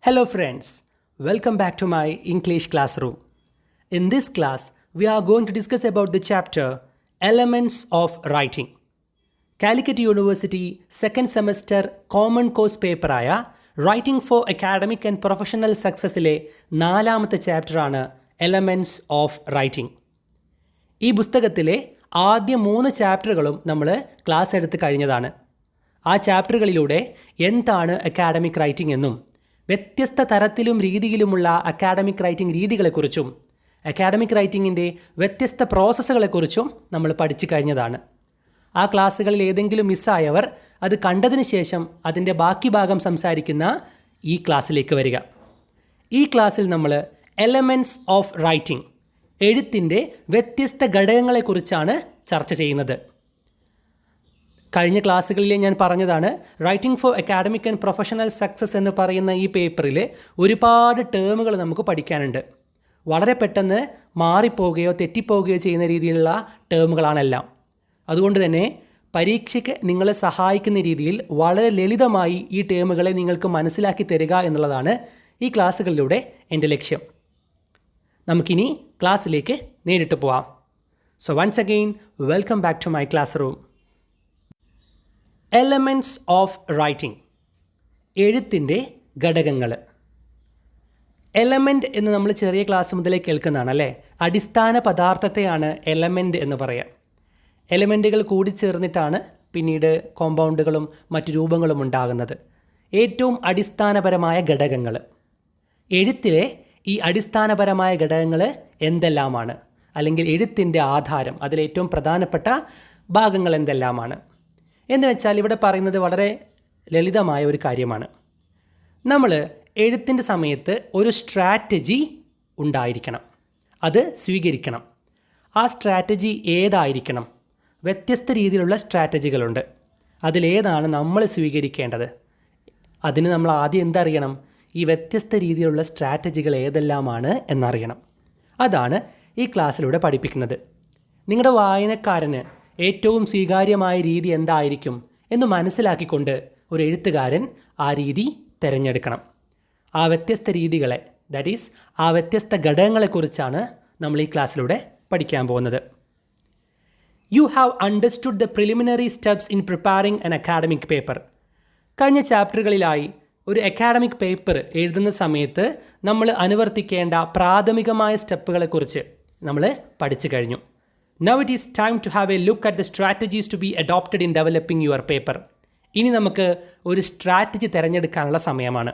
Hello friends, welcome back to my English classroom. In this class, we are going to discuss about the chapter Elements of Writing. Calicut University second semester common course paper ആയ Writing for Academic and Professional Successലെ നാലാമത്തെ ചാപ്റ്ററാണ് Elements of Writing. ഈ പുസ്തകത്തിലെ ആദ്യ 3 ചാപ്റ്ററുകളും നമ്മൾ class എടുത്ത് കഴിഞ്ഞതാണ്. ആ ചാപ്റ്ററുകളിലൂടെ എന്താണ് അക്കാഡമിക് റൈറ്റിംഗ് എന്നും വ്യത്യസ്ത തരത്തിലും രീതിയിലുമുള്ള അക്കാഡമിക് റൈറ്റിംഗ് രീതികളെക്കുറിച്ചും അക്കാഡമിക് റൈറ്റിങ്ങിൻ്റെ വ്യത്യസ്ത പ്രോസസ്സുകളെക്കുറിച്ചും നമ്മൾ പഠിച്ചു കഴിഞ്ഞതാണ്. ആ ക്ലാസ്സുകളിൽ ഏതെങ്കിലും മിസ്സായവർ അത് കണ്ടതിന് ശേഷം അതിൻ്റെ ബാക്കി ഭാഗം സംസാരിക്കുന്ന ഈ ക്ലാസ്സിലേക്ക് വരിക. ഈ ക്ലാസ്സിൽ നമ്മൾ എലമെൻറ്റ്സ് ഓഫ് റൈറ്റിംഗ്, എഴുത്തിൻ്റെ വ്യത്യസ്ത ഘടകങ്ങളെക്കുറിച്ചാണ് ചർച്ച ചെയ്യുന്നത്. കഴിഞ്ഞ ക്ലാസ്സുകളിൽ ഞാൻ പറഞ്ഞതാണ്, writing for academic and professional success എന്ന് പറയുന്ന ഈ പേപ്പറിൽ ഒരുപാട് ടേമുകൾ നമുക്ക് പഠിക്കാനുണ്ട്. വളരെ പെട്ടെന്ന് മാറിപ്പോവുകയോ തെറ്റിപ്പോവുകയോ ചെയ്യുന്ന രീതിയിലുള്ള ടേമുകളാണെല്ലാം. അതുകൊണ്ട് തന്നെ പരീക്ഷയ്ക്ക് നിങ്ങളെ സഹായിക്കുന്ന രീതിയിൽ വളരെ ലളിതമായി ഈ ടേമുകളെ നിങ്ങൾക്ക് മനസ്സിലാക്കി തരിക എന്നുള്ളതാണ് ഈ ക്ലാസ്സുകളിലൂടെ എൻ്റെ ലക്ഷ്യം. നമുക്കിനി ക്ലാസ്സിലേക്ക് നേരിട്ട് പോവാം. So once again welcome back to my classroom. Elements of writing, എഴുത്തിൻ്റെ ഘടകങ്ങൾ. എലമെൻറ്റ് എന്ന് നമ്മൾ ചെറിയ ക്ലാസ് മുതലേ കേൾക്കുന്നതാണ് അല്ലേ. അടിസ്ഥാന പദാർത്ഥത്തെയാണ് എലമെൻറ്റ് എന്ന് പറയാം. എലമെൻറ്റുകൾ കൂടിച്ചേർന്നിട്ടാണ് പിന്നീട് കോമ്പൗണ്ടുകളും മറ്റു രൂപങ്ങളും ഉണ്ടാകുന്നത്. ഏറ്റവും അടിസ്ഥാനപരമായ ഘടകങ്ങൾ, എഴുത്തിലെ ഈ അടിസ്ഥാനപരമായ ഘടകങ്ങൾ എന്തെല്ലാമാണ്, അല്ലെങ്കിൽ എഴുത്തിൻ്റെ ആധാരം, അതിലേറ്റവും പ്രധാനപ്പെട്ട ഭാഗങ്ങൾ എന്തെല്ലാമാണ് എന്ന് വെച്ചാൽ ഇവിടെ പറയുന്നത് വളരെ ലളിതമായ ഒരു കാര്യമാണ്. നമ്മൾ എഴുത്തിൻ്റെ സമയത്ത് ഒരു സ്ട്രാറ്റജി ഉണ്ടായിരിക്കണം, അത് സ്വീകരിക്കണം. ആ സ്ട്രാറ്റജി ഏതായിരിക്കണം? വ്യത്യസ്ത രീതിയിലുള്ള സ്ട്രാറ്റജികളുണ്ട്. അതിലേതാണ് നമ്മൾ സ്വീകരിക്കേണ്ടത്? അതിന് നമ്മൾ ആദ്യം എന്തറിയണം? ഈ വ്യത്യസ്ത രീതിയിലുള്ള സ്ട്രാറ്റജികൾ ഏതെല്ലാമാണ് എന്നറിയണം. അതാണ് ഈ ക്ലാസ്സിലൂടെ പഠിപ്പിക്കുന്നത്. നിങ്ങളുടെ വായനക്കാരന് ഏറ്റവും സ്വീകാര്യമായ രീതി എന്തായിരിക്കും എന്ന് മനസ്സിലാക്കിക്കൊണ്ട് ഒരു എഴുത്തുകാരൻ ആ രീതി തിരഞ്ഞെടുക്കണം. ആ വ്യത്യസ്ത രീതികളെ, ദാറ്റ് ഈസ് ആ വ്യത്യസ്ത ഘടകങ്ങളെക്കുറിച്ചാണ് നമ്മൾ ഈ ക്ലാസ്സിലൂടെ പഠിക്കാൻ പോകുന്നത്. You have understood the preliminary steps in preparing an academic paper. കഴിഞ്ഞ ചാപ്റ്ററുകളിലായി ഒരു അക്കാഡമിക് പേപ്പർ എഴുതുന്ന സമയത്ത് നമ്മൾ അനുവർത്തിക്കേണ്ട പ്രാഥമികമായ സ്റ്റെപ്പുകളെക്കുറിച്ച് നമ്മൾ പഠിച്ചു കഴിഞ്ഞു. Now it is time to have a look at the strategies to be adopted in developing your paper. ഇനി നമുക്ക് ഒരു സ്ട്രാറ്റജി തിരഞ്ഞെടുക്കാനുള്ള സമയമാണ്.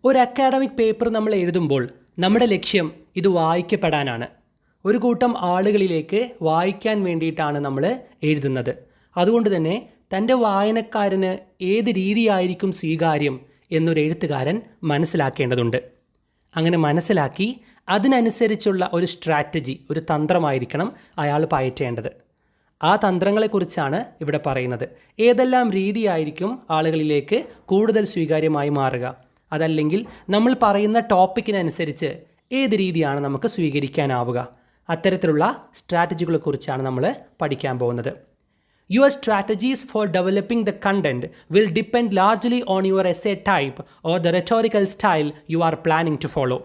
ഒരു അക്കാഡമിക് പേപ്പർ നമ്മൾ എഴുതുമ്പോൾ നമ്മുടെ ലക്ഷ്യം ഇത് വായിക്കപ്പെടാനാണ്. ഒരു കൂട്ടം ആളുകളിലേക്ക് വായിക്കാൻ വേണ്ടിയിട്ടാണ് നമ്മൾ എഴുതുന്നത്. അതുകൊണ്ട് തന്നെ തൻ്റെ വായനക്കാരന് ഏത് രീതിയായിരിക്കും സ്വീകാര്യം എന്നൊരു എഴുത്തുകാരൻ മനസ്സിലാക്കേണ്ടതുണ്ട്. അങ്ങനെ മനസ്സിലാക്കി അതിനനുസരിച്ചുള്ള ഒരു സ്ട്രാറ്റജി, ഒരു തന്ത്രമായിരിക്കണം അയാൾ പയറ്റേണ്ടത്. ആ തന്ത്രങ്ങളെക്കുറിച്ചാണ് ഇവിടെ പറയുന്നത്. ഏതെല്ലാം രീതിയായിരിക്കും ആളുകളിലേക്ക് കൂടുതൽ സ്വീകാര്യമായി മാറുക, അതല്ലെങ്കിൽ നമ്മൾ പറയുന്ന ടോപ്പിക്കിനനുസരിച്ച് ഏത് രീതിയാണ് നമുക്ക് സ്വീകരിക്കാനാവുക, അത്തരത്തിലുള്ള സ്ട്രാറ്റജികളെക്കുറിച്ചാണ് നമ്മൾ പഠിക്കാൻ പോകുന്നത്. Your strategies for developing the content will depend largely on your essay type or the rhetorical style you are planning to follow.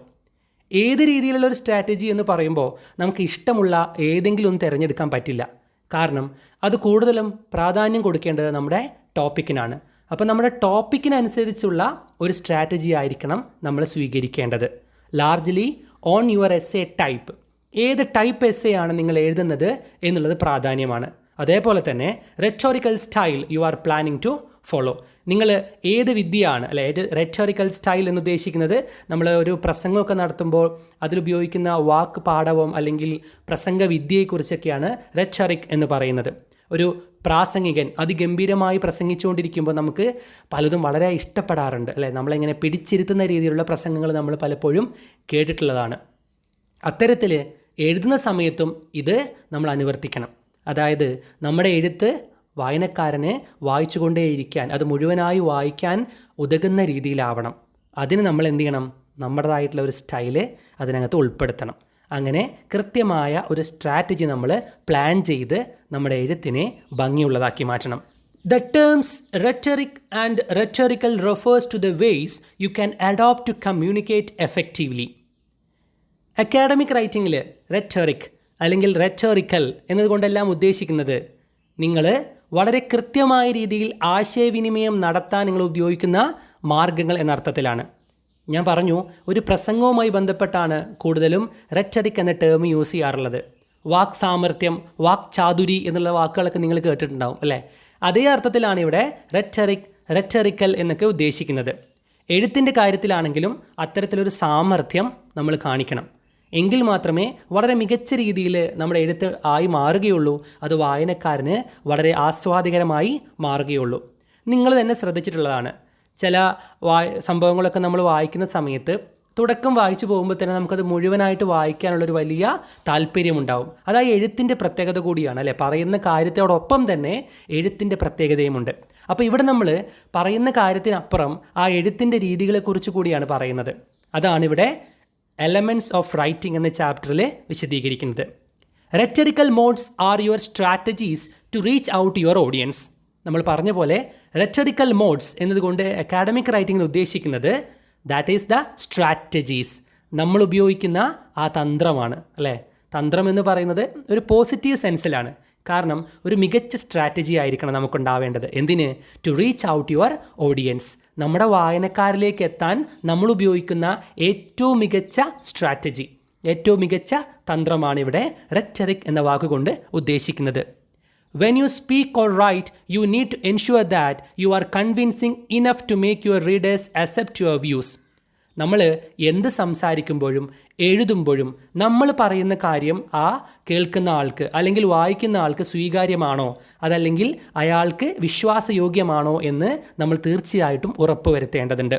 ഏത് രീതിയിലുള്ള ഒരു സ്ട്രാറ്റജി എന്ന് പറയുമ്പോൾ നമുക്ക് ഇഷ്ടമുള്ള ഏതെങ്കിലും ഒന്ന് തിരഞ്ഞെടുക്കാൻ പറ്റില്ല. കാരണം അത് കൂടുതലും പ്രാധാന്യം കൊടുക്കേണ്ടത് നമ്മുടെ ടോപ്പിക്കിനാണ്. അപ്പോൾ നമ്മുടെ ടോപ്പിക്കിനനുസരിച്ചുള്ള ഒരു സ്ട്രാറ്റജി ആയിരിക്കണം നമ്മൾ സ്വീകരിക്കേണ്ടത്. Largely on your essay type, ഏത് ടൈപ്പ് എസ്സേ ആണ് നിങ്ങൾ എഴുതുന്നത് എന്നുള്ളത് പ്രാധാന്യമാണ്. അതേപോലെ തന്നെ rhetorical style you are planning to follow, നിങ്ങൾ ഏത് വിദ്യയാണ് അല്ലെ, ഏത് റെറ്റോറിക്കൽ സ്റ്റൈൽ എന്ന് ഉദ്ദേശിക്കുന്നത് നമ്മൾ ഒരു പ്രസംഗമൊക്കെ നടത്തുമ്പോൾ അതിലുപയോഗിക്കുന്ന വാക്ക് പാഠവും അല്ലെങ്കിൽ പ്രസംഗ വിദ്യയെക്കുറിച്ചൊക്കെയാണ് റെറ്റോറിക് എന്ന് പറയുന്നത്. ഒരു പ്രാസംഗികൻ അതിഗംഭീരമായി പ്രസംഗിച്ചുകൊണ്ടിരിക്കുമ്പോൾ നമുക്ക് പലതും വളരെ ഇഷ്ടപ്പെടാറുണ്ട് അല്ലേ. നമ്മളെങ്ങനെ പിടിച്ചിരുത്തുന്ന രീതിയിലുള്ള പ്രസംഗങ്ങൾ നമ്മൾ പലപ്പോഴും കേട്ടിട്ടുള്ളതാണ്. അത്തരത്തിൽ എഴുതുന്ന സമയത്തും ഇത് നമ്മൾ അനുവർത്തിക്കണം. അതായത് നമ്മുടെ എഴുത്ത് വായനക്കാരനെ വായിച്ചുകൊണ്ടേയിരിക്കാൻ, അത് മുഴുവനായി വായിക്കാൻ ഉതകുന്ന രീതിയിലാവണം. അതിന് നമ്മൾ എന്ത് ചെയ്യണം? നമ്മുടേതായിട്ടുള്ള ഒരു സ്റ്റൈല് അതിനകത്ത് ഉൾപ്പെടുത്തണം. അങ്ങനെ കൃത്യമായ ഒരു സ്ട്രാറ്റജി നമ്മൾ പ്ലാൻ ചെയ്ത് നമ്മുടെ എഴുത്തിനെ ഭംഗിയുള്ളതാക്കി മാറ്റണം. The terms rhetoric and rhetorical refers to the ways you can adopt to communicate effectively. Academic റൈറ്റിങ്ങിൽ റെറ്ററിക് അല്ലെങ്കിൽ റെറ്റോറിക്കൽ എന്നതുകൊണ്ടെല്ലാം ഉദ്ദേശിക്കുന്നത് നിങ്ങൾ വളരെ കൃത്യമായ രീതിയിൽ ആശയവിനിമയം നടത്താൻ നിങ്ങൾ ഉപയോഗിക്കുന്ന മാർഗങ്ങൾ എന്ന അർത്ഥത്തിലാണ്. ഞാൻ പറഞ്ഞു, ഒരു പ്രസംഗവുമായി ബന്ധപ്പെട്ടാണ് കൂടുതലും റെറ്ററിക് എന്ന ടേം യൂസ് ചെയ്യാറുള്ളത്. വാക് സാമർത്ഥ്യം, വാക് ചാതുരി എന്നുള്ള വാക്കുകളൊക്കെ നിങ്ങൾ കേട്ടിട്ടുണ്ടാവും അല്ലേ? അതേ അർത്ഥത്തിലാണ് ഇവിടെ റെറ്ററിക്കൽ എന്നൊക്കെ ഉദ്ദേശിക്കുന്നത്. എഴുത്തിൻ്റെ കാര്യത്തിലാണെങ്കിലും അത്തരത്തിലൊരു സാമർത്ഥ്യം നമ്മൾ കാണിക്കണം. എങ്കിൽ മാത്രമേ വളരെ മികച്ച രീതിയിൽ നമ്മുടെ എഴുത്ത് ആയി മാറുകയുള്ളൂ. അത് വായനക്കാരന് വളരെ ആസ്വാദികരമായി മാറുകയുള്ളൂ. നിങ്ങൾ തന്നെ ശ്രദ്ധിച്ചിട്ടുള്ളതാണ്, ചില സംഭവങ്ങളൊക്കെ നമ്മൾ വായിക്കുന്ന സമയത്ത് തുടക്കം വായിച്ചു പോകുമ്പോൾ തന്നെ നമുക്കത് മുഴുവനായിട്ട് വായിക്കാനുള്ളൊരു വലിയ താല്പര്യമുണ്ടാവും. അത് ആ എഴുത്തിൻ്റെ പ്രത്യേകത കൂടിയാണ് അല്ലേ? പറയുന്ന കാര്യത്തോടൊപ്പം തന്നെ എഴുത്തിൻ്റെ പ്രത്യേകതയുമുണ്ട്. അപ്പോൾ ഇവിടെ നമ്മൾ പറയുന്ന കാര്യത്തിനപ്പുറം ആ എഴുത്തിൻ്റെ രീതികളെക്കുറിച്ച് കൂടിയാണ് പറയുന്നത്. അതാണിവിടെ എലമെൻറ്റ്സ് ഓഫ് റൈറ്റിംഗ് എന്ന ചാപ്റ്ററിൽ വിശദീകരിക്കുന്നത്. Rhetorical modes are your strategies to reach out your audience. നമ്മൾ പറഞ്ഞ പോലെ റെറ്ററിക്കൽ മോഡ്സ് എന്നതുകൊണ്ട് അക്കാഡമിക് റൈറ്റിംഗിൽ ഉദ്ദേശിക്കുന്നത് ദാറ്റ് ഈസ് ദ സ്ട്രാറ്റജീസ്, നമ്മൾ ഉപയോഗിക്കുന്ന ആ തന്ത്രമാണ് അല്ലേ? തന്ത്രം എന്ന് പറയുന്നത് ഒരു പോസിറ്റീവ് സെൻസിലാണ്. കാരണം ഒരു മികച്ച സ്ട്രാറ്റജി ആയിരിക്കണം നമുക്കുണ്ടാവേണ്ടത്. എന്തിന്? To reach out your audience. നമ്മുടെ വായനക്കാരിലേക്ക് എത്താൻ നമ്മൾ ഉപയോഗിക്കുന്ന ഏറ്റവും മികച്ച സ്ട്രാറ്റജി, ഏറ്റവും മികച്ച തന്ത്രമാണ് ഇവിടെ റെറ്ററിക് എന്ന വാക്കുകൊണ്ട് ഉദ്ദേശിക്കുന്നത്. When you speak or write, you need to ensure that you are convincing enough to make your readers accept your views. നമ്മൾ എന്ത് സംസാരിക്കുമ്പോഴും എഴുതുമ്പോഴും നമ്മൾ പറയുന്ന കാര്യം ആ കേൾക്കുന്ന ആൾക്ക് അല്ലെങ്കിൽ വായിക്കുന്ന ആൾക്ക് സ്വീകാര്യമാണോ, അതല്ലെങ്കിൽ അയാൾക്ക് വിശ്വാസയോഗ്യമാണോ എന്ന് നമ്മൾ തീർച്ചയായിട്ടും ഉറപ്പ് വരുത്തേണ്ടതുണ്ട്.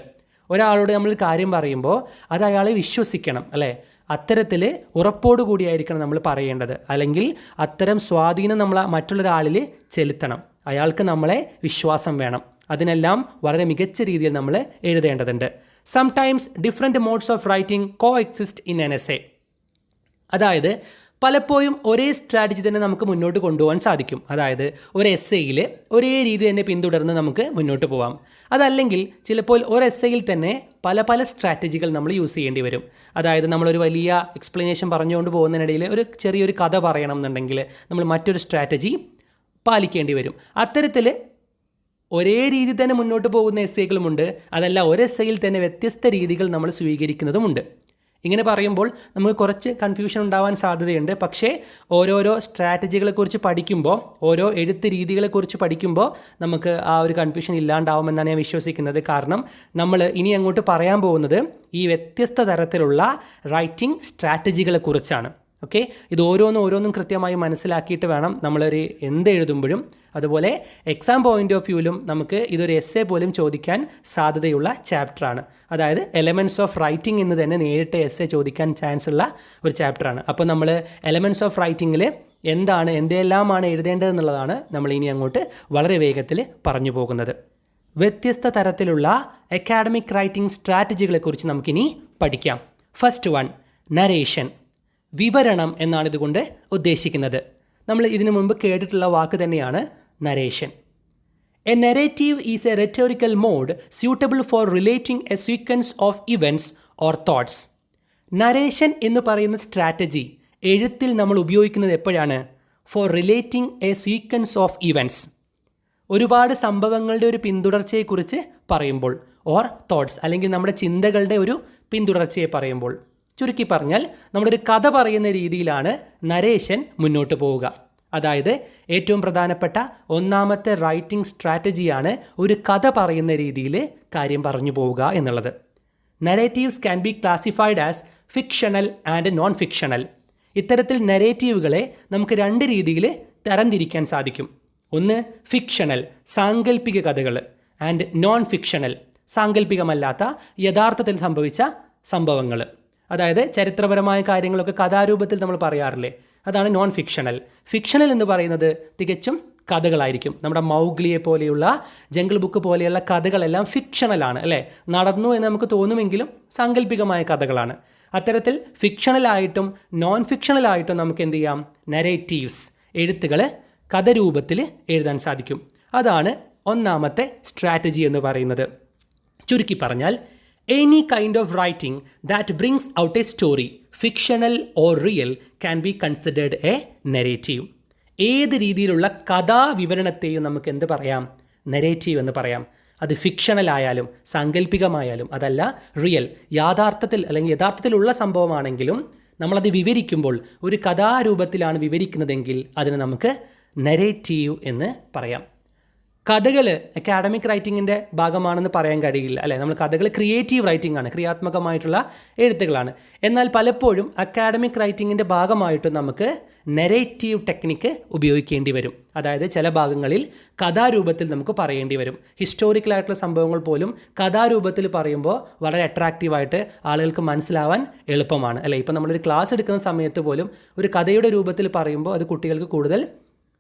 ഒരാളോട് നമ്മൾ കാര്യം പറയുമ്പോൾ അത് അയാളെ വിശ്വസിക്കണം അല്ലേ? അത്തരത്തിൽ ഉറപ്പോടു കൂടിയായിരിക്കണം നമ്മൾ പറയേണ്ടത്. അല്ലെങ്കിൽ അത്തരം സ്വാധീനം നമ്മൾ മറ്റുള്ളൊരാളിൽ ചെലുത്തണം. അയാൾക്ക് നമ്മളെ വിശ്വാസം വേണം. അതിനെല്ലാം വളരെ മികച്ച രീതിയിൽ നമ്മൾ എഴുതേണ്ടതുണ്ട്. Sometimes different modes of writing co exist in N essay. അതായത് പലപ്പോഴും ഒരേ സ്ട്രാറ്റജി തന്നെ നമുക്ക് മുന്നോട്ട് കൊണ്ടുപോകാൻ സാധിക്കും. അതായത് ഒരു എസ്സേയിൽ ഒരേ രീതി തന്നെ പിന്തുടർന്ന് നമുക്ക് മുന്നോട്ട് പോകാം. അതല്ലെങ്കിൽ ചിലപ്പോൾ ഒരു എസ്സേയിൽ തന്നെ പല പല സ്ട്രാറ്റജികൾ നമ്മൾ യൂസ് ചെയ്യേണ്ടി വരും. അതായത് നമ്മളൊരു വലിയ എക്സ്പ്ലനേഷൻ പറഞ്ഞുകൊണ്ട് പോകുന്നതിനിടയിൽ ഒരു ചെറിയൊരു കഥ പറയണം എന്നുണ്ടെങ്കിൽ നമ്മൾ മറ്റൊരു സ്ട്രാറ്റജി പാലിക്കേണ്ടി വരും. അത്തരത്തിൽ ഒരേ രീതി തന്നെ മുന്നോട്ട് പോകുന്ന എസ്സേകളുമുണ്ട്. അതല്ല, ഒരു എസ്സേയിൽ തന്നെ വ്യത്യസ്ത രീതികൾ നമ്മൾ സ്വീകരിക്കുന്നതുമുണ്ട്. ഇങ്ങനെ പറയുമ്പോൾ നമുക്ക് കുറച്ച് കൺഫ്യൂഷൻ ഉണ്ടാവാൻ സാധ്യതയുണ്ട്. പക്ഷേ ഓരോരോ സ്ട്രാറ്റജികളെക്കുറിച്ച് പഠിക്കുമ്പോൾ, ഓരോ എഴുത്ത് രീതികളെക്കുറിച്ച് പഠിക്കുമ്പോൾ നമുക്ക് ആ ഒരു കൺഫ്യൂഷൻ ഇല്ലാണ്ടാവുമെന്നാണ് ഞാൻ വിശ്വസിക്കുന്നത്. കാരണം നമ്മൾ ഇനി അങ്ങോട്ട് പറയാൻ പോകുന്നത് ഈ വ്യത്യസ്ത തരത്തിലുള്ള റൈറ്റിംഗ് സ്ട്രാറ്റജികളെക്കുറിച്ചാണ്. ഓക്കെ, ഇത് ഓരോന്നും കൃത്യമായി മനസ്സിലാക്കിയിട്ട് വേണം നമ്മളൊരു എന്ത് എഴുതുമ്പോഴും. അതുപോലെ എക്സാം പോയിൻ്റ് ഓഫ് വ്യൂവിലും നമുക്ക് ഇതൊരു എസ്സേ പോലും ചോദിക്കാൻ സാധ്യതയുള്ള ചാപ്റ്ററാണ്. അതായത് എലമെൻറ്റ്സ് ഓഫ് റൈറ്റിംഗ് എന്ന് തന്നെ നേരിട്ട് എസ്സേ ചോദിക്കാൻ ചാൻസ് ഉള്ള ഒരു ചാപ്റ്ററാണ്. അപ്പോൾ നമ്മൾ എലമെൻറ്റ്സ് ഓഫ് റൈറ്റിങ്ങിൽ എന്തെല്ലാമാണ് എഴുതേണ്ടതെന്നുള്ളതാണ് നമ്മൾ ഇനി അങ്ങോട്ട് വളരെ വേഗത്തിൽ പറഞ്ഞു പോകുന്നത്. വ്യത്യസ്ത തരത്തിലുള്ള അക്കാഡമിക് റൈറ്റിംഗ് സ്ട്രാറ്റജികളെക്കുറിച്ച് നമുക്കിനി പഠിക്കാം. First one, narration. വിവരണം എന്നാണ് ഇതുകൊണ്ട് ഉദ്ദേശിക്കുന്നത്. നമ്മൾ ഇതിനു മുമ്പ് കേട്ടിട്ടുള്ള വാക്ക് തന്നെയാണ് narration. A narrative is a rhetorical mode suitable for relating a sequence of events or thoughts. Narration എന്ന് പറയുന്ന സ്ട്രാറ്റജി എഴുത്തിൽ നമ്മൾ ഉപയോഗിക്കുന്നത് എപ്പോഴാണ്? For relating a sequence of events. ഒരുപാട് സംഭവങ്ങളുടെ ഒരു പിന്തുടർച്ചയെക്കുറിച്ച് പറയുമ്പോൾ, ഓർ തോട്ട്സ് അല്ലെങ്കിൽ നമ്മുടെ ചിന്തകളുടെ ഒരു പിന്തുടർച്ചയെ പറയുമ്പോൾ. ചുരുക്കി പറഞ്ഞാൽ നമ്മളൊരു കഥ പറയുന്ന രീതിയിലാണ് നരേഷൻ മുന്നോട്ട് പോവുക. അതായത് ഏറ്റവും പ്രധാനപ്പെട്ട ഒന്നാമത്തെ റൈറ്റിംഗ് സ്ട്രാറ്റജിയാണ് ഒരു കഥ പറയുന്ന രീതിയിൽ കാര്യം പറഞ്ഞു പോവുക എന്നുള്ളത്. Narratives can be classified as fictional and non fictional. ഇത്തരത്തിൽ നരേറ്റീവുകളെ നമുക്ക് രണ്ട് രീതിയിൽ തരംതിരിക്കാൻ സാധിക്കും. ഒന്ന് ഫിക്ഷണൽ, സാങ്കല്പിക കഥകൾ, ആൻഡ് നോൺ ഫിക്ഷണൽ, സാങ്കല്പികമല്ലാത്ത യഥാർത്ഥത്തിൽ സംഭവിച്ച സംഭവങ്ങൾ. അതായത് ചരിത്രപരമായ കാര്യങ്ങളൊക്കെ കഥാരൂപത്തിൽ നമ്മൾ പറയാറില്ലേ, അതാണ് നോൺ ഫിക്ഷണൽ. ഫിക്ഷണൽ എന്ന് പറയുന്നത് തികച്ചും കഥകളായിരിക്കും. നമ്മുടെ മൗഗ്ലിയെ പോലെയുള്ള, ജംഗിൾ ബുക്ക് പോലെയുള്ള കഥകളെല്ലാം ഫിക്ഷണലാണ് അല്ലേ? നടന്നു എന്ന് നമുക്ക് തോന്നുമെങ്കിലും സാങ്കല്പികമായ കഥകളാണ്. അത്തരത്തിൽ ഫിക്ഷണലായിട്ടും നോൺ ഫിക്ഷണലായിട്ടും നമുക്ക് എന്ത് ചെയ്യാം? നരേറ്റീവ്സ്, എഴുത്തുകൾ കഥരൂപത്തിൽ എഴുതാൻ സാധിക്കും. അതാണ് ഒന്നാമത്തെ സ്ട്രാറ്റജി എന്ന് പറയുന്നത്. ചുരുക്കി പറഞ്ഞാൽ any kind of writing that brings out A story, fictional or real, can be considered A narrative. ഏത് രീതിയിലുള്ള കഥാവിവരണത്തെയും നമുക്ക് എന്ത് പറയാം? നെറേറ്റീവ് എന്ന് പറയാം. അത് ഫിക്ഷണൽ ആയാലും സാങ്കല്പികമായാലും അതല്ല റിയൽ, യഥാർത്ഥത്തിലുള്ള സംഭവമാണെങ്കിലും നമ്മളത് വിവരിക്കുമ്പോൾ ഒരു കഥാരൂപത്തിലാണ് വിവരിക്കുന്നതെങ്കിൽ അതിന് നമുക്ക് നെറേറ്റീവ് എന്ന് പറയാം. കഥകൾ അക്കാഡമിക് റൈറ്റിങ്ങിൻ്റെ ഭാഗമാണെന്ന് പറയാൻ കഴിയില്ല, അല്ലേ? നമ്മൾ കഥകൾ ക്രിയേറ്റീവ് റൈറ്റിംഗ് ആണ്, ക്രിയാത്മകമായിട്ടുള്ള എഴുത്തുകളാണ്. എന്നാൽ പലപ്പോഴും അക്കാഡമിക് റൈറ്റിങ്ങിൻ്റെ ഭാഗമായിട്ട് നമുക്ക് നെറേറ്റീവ് ടെക്നിക്ക് ഉപയോഗിക്കേണ്ടി വരും. അതായത് ചില ഭാഗങ്ങളിൽ കഥാരൂപത്തിൽ നമുക്ക് പറയേണ്ടി വരും. ഹിസ്റ്റോറിക്കലായിട്ടുള്ള സംഭവങ്ങൾ പോലും കഥാരൂപത്തിൽ പറയുമ്പോൾ വളരെ അട്രാക്റ്റീവായിട്ട് ആളുകൾക്ക് മനസ്സിലാവാൻ എളുപ്പമാണ്, അല്ലേ? ഇപ്പം നമ്മളൊരു ക്ലാസ് എടുക്കുന്ന സമയത്ത് പോലും ഒരു കഥയുടെ രൂപത്തിൽ പറയുമ്പോൾ അത് കുട്ടികൾക്ക് കൂടുതൽ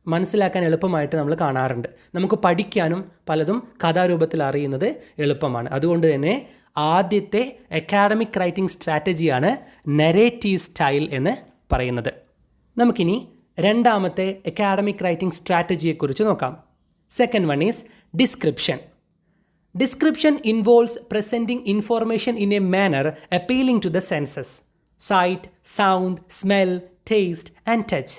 മനസ്സിലാക്കാൻ എളുപ്പമായിട്ട് നമ്മൾ കാണാറുണ്ട്. നമുക്ക് പഠിക്കാനും പലതും കഥാരൂപത്തിൽ അറിയുന്നത് എളുപ്പമാണ്. അതുകൊണ്ട് തന്നെ ആദ്യത്തെ അക്കാഡമിക് റൈറ്റിംഗ് സ്ട്രാറ്റജിയാണ് നെറേറ്റീവ് സ്റ്റൈൽ എന്ന് പറയുന്നത്. നമുക്കിനി രണ്ടാമത്തെ അക്കാഡമിക് റൈറ്റിംഗ് സ്ട്രാറ്റജിയെക്കുറിച്ച് നോക്കാം. Second one is description. Description involves presenting information in a manner appealing to the senses, sight, sound, smell, taste, and touch,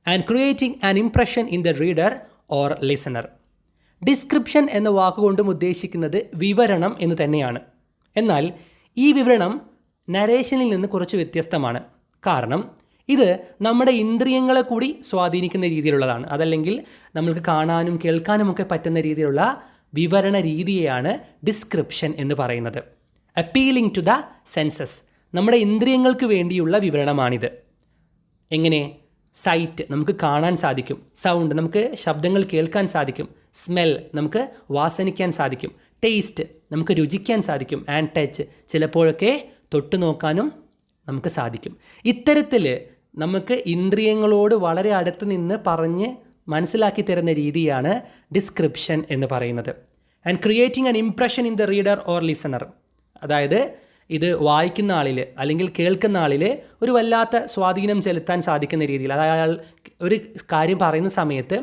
and creating an impression in the reader or listener. Description എന്ന വാക്കുകൊണ്ടും ഉദ്ദേശിക്കുന്നത് വിവരണം എന്ന് തന്നെയാണ്. എന്നാൽ ഈ വിവരണം നരേഷനിൽ നിന്ന് കുറച്ച് വ്യത്യസ്തമാണ്. കാരണം ഇത് നമ്മുടെ ഇന്ദ്രിയങ്ങളെ കൂടി സ്വാധീനിക്കുന്ന രീതിയിലുള്ളതാണ്. അതല്ലെങ്കിൽ നമ്മൾക്ക് കാണാനും കേൾക്കാനുമൊക്കെ പറ്റുന്ന രീതിയിലുള്ള വിവരണ രീതിയെയാണ് ഡിസ്ക്രിപ്ഷൻ എന്ന് പറയുന്നത്. അപ്പീലിംഗ് ടു ദ സെൻസസ്, നമ്മുടെ ഇന്ദ്രിയങ്ങൾക്ക് വേണ്ടിയുള്ള വിവരണമാണിത്. എങ്ങനെ? സൈറ്റ്, നമുക്ക് കാണാൻ സാധിക്കും. സൗണ്ട്, നമുക്ക് ശബ്ദങ്ങൾ കേൾക്കാൻ സാധിക്കും. സ്മെൽ, നമുക്ക് വാസനിക്കാൻ സാധിക്കും. ടേസ്റ്റ്, നമുക്ക് രുചിക്കാൻ സാധിക്കും. ആൻഡ് ടച്ച്, ചിലപ്പോഴൊക്കെ തൊട്ടു നോക്കാനും നമുക്ക് സാധിക്കും. ഇത്തരത്തിൽ നമുക്ക് ഇന്ദ്രിയങ്ങളോട് വളരെ അടുത്ത് നിന്ന് പറഞ്ഞ് മനസ്സിലാക്കി തരുന്ന രീതിയാണ് ഡിസ്ക്രിപ്ഷൻ എന്ന് പറയുന്നത്. And creating an impression in the reader or listener, അതായത് ഇത് വായിക്കുന്ന ആളിൽ അല്ലെങ്കിൽ കേൾക്കുന്ന ആളിൽ ഒരു വല്ലാത്ത സ്വാധീനം ചെലുത്താൻ സാധിക്കുന്ന രീതിയിൽ, അയാൾ ഒരു കാര്യം പറയുന്ന സമയത്ത്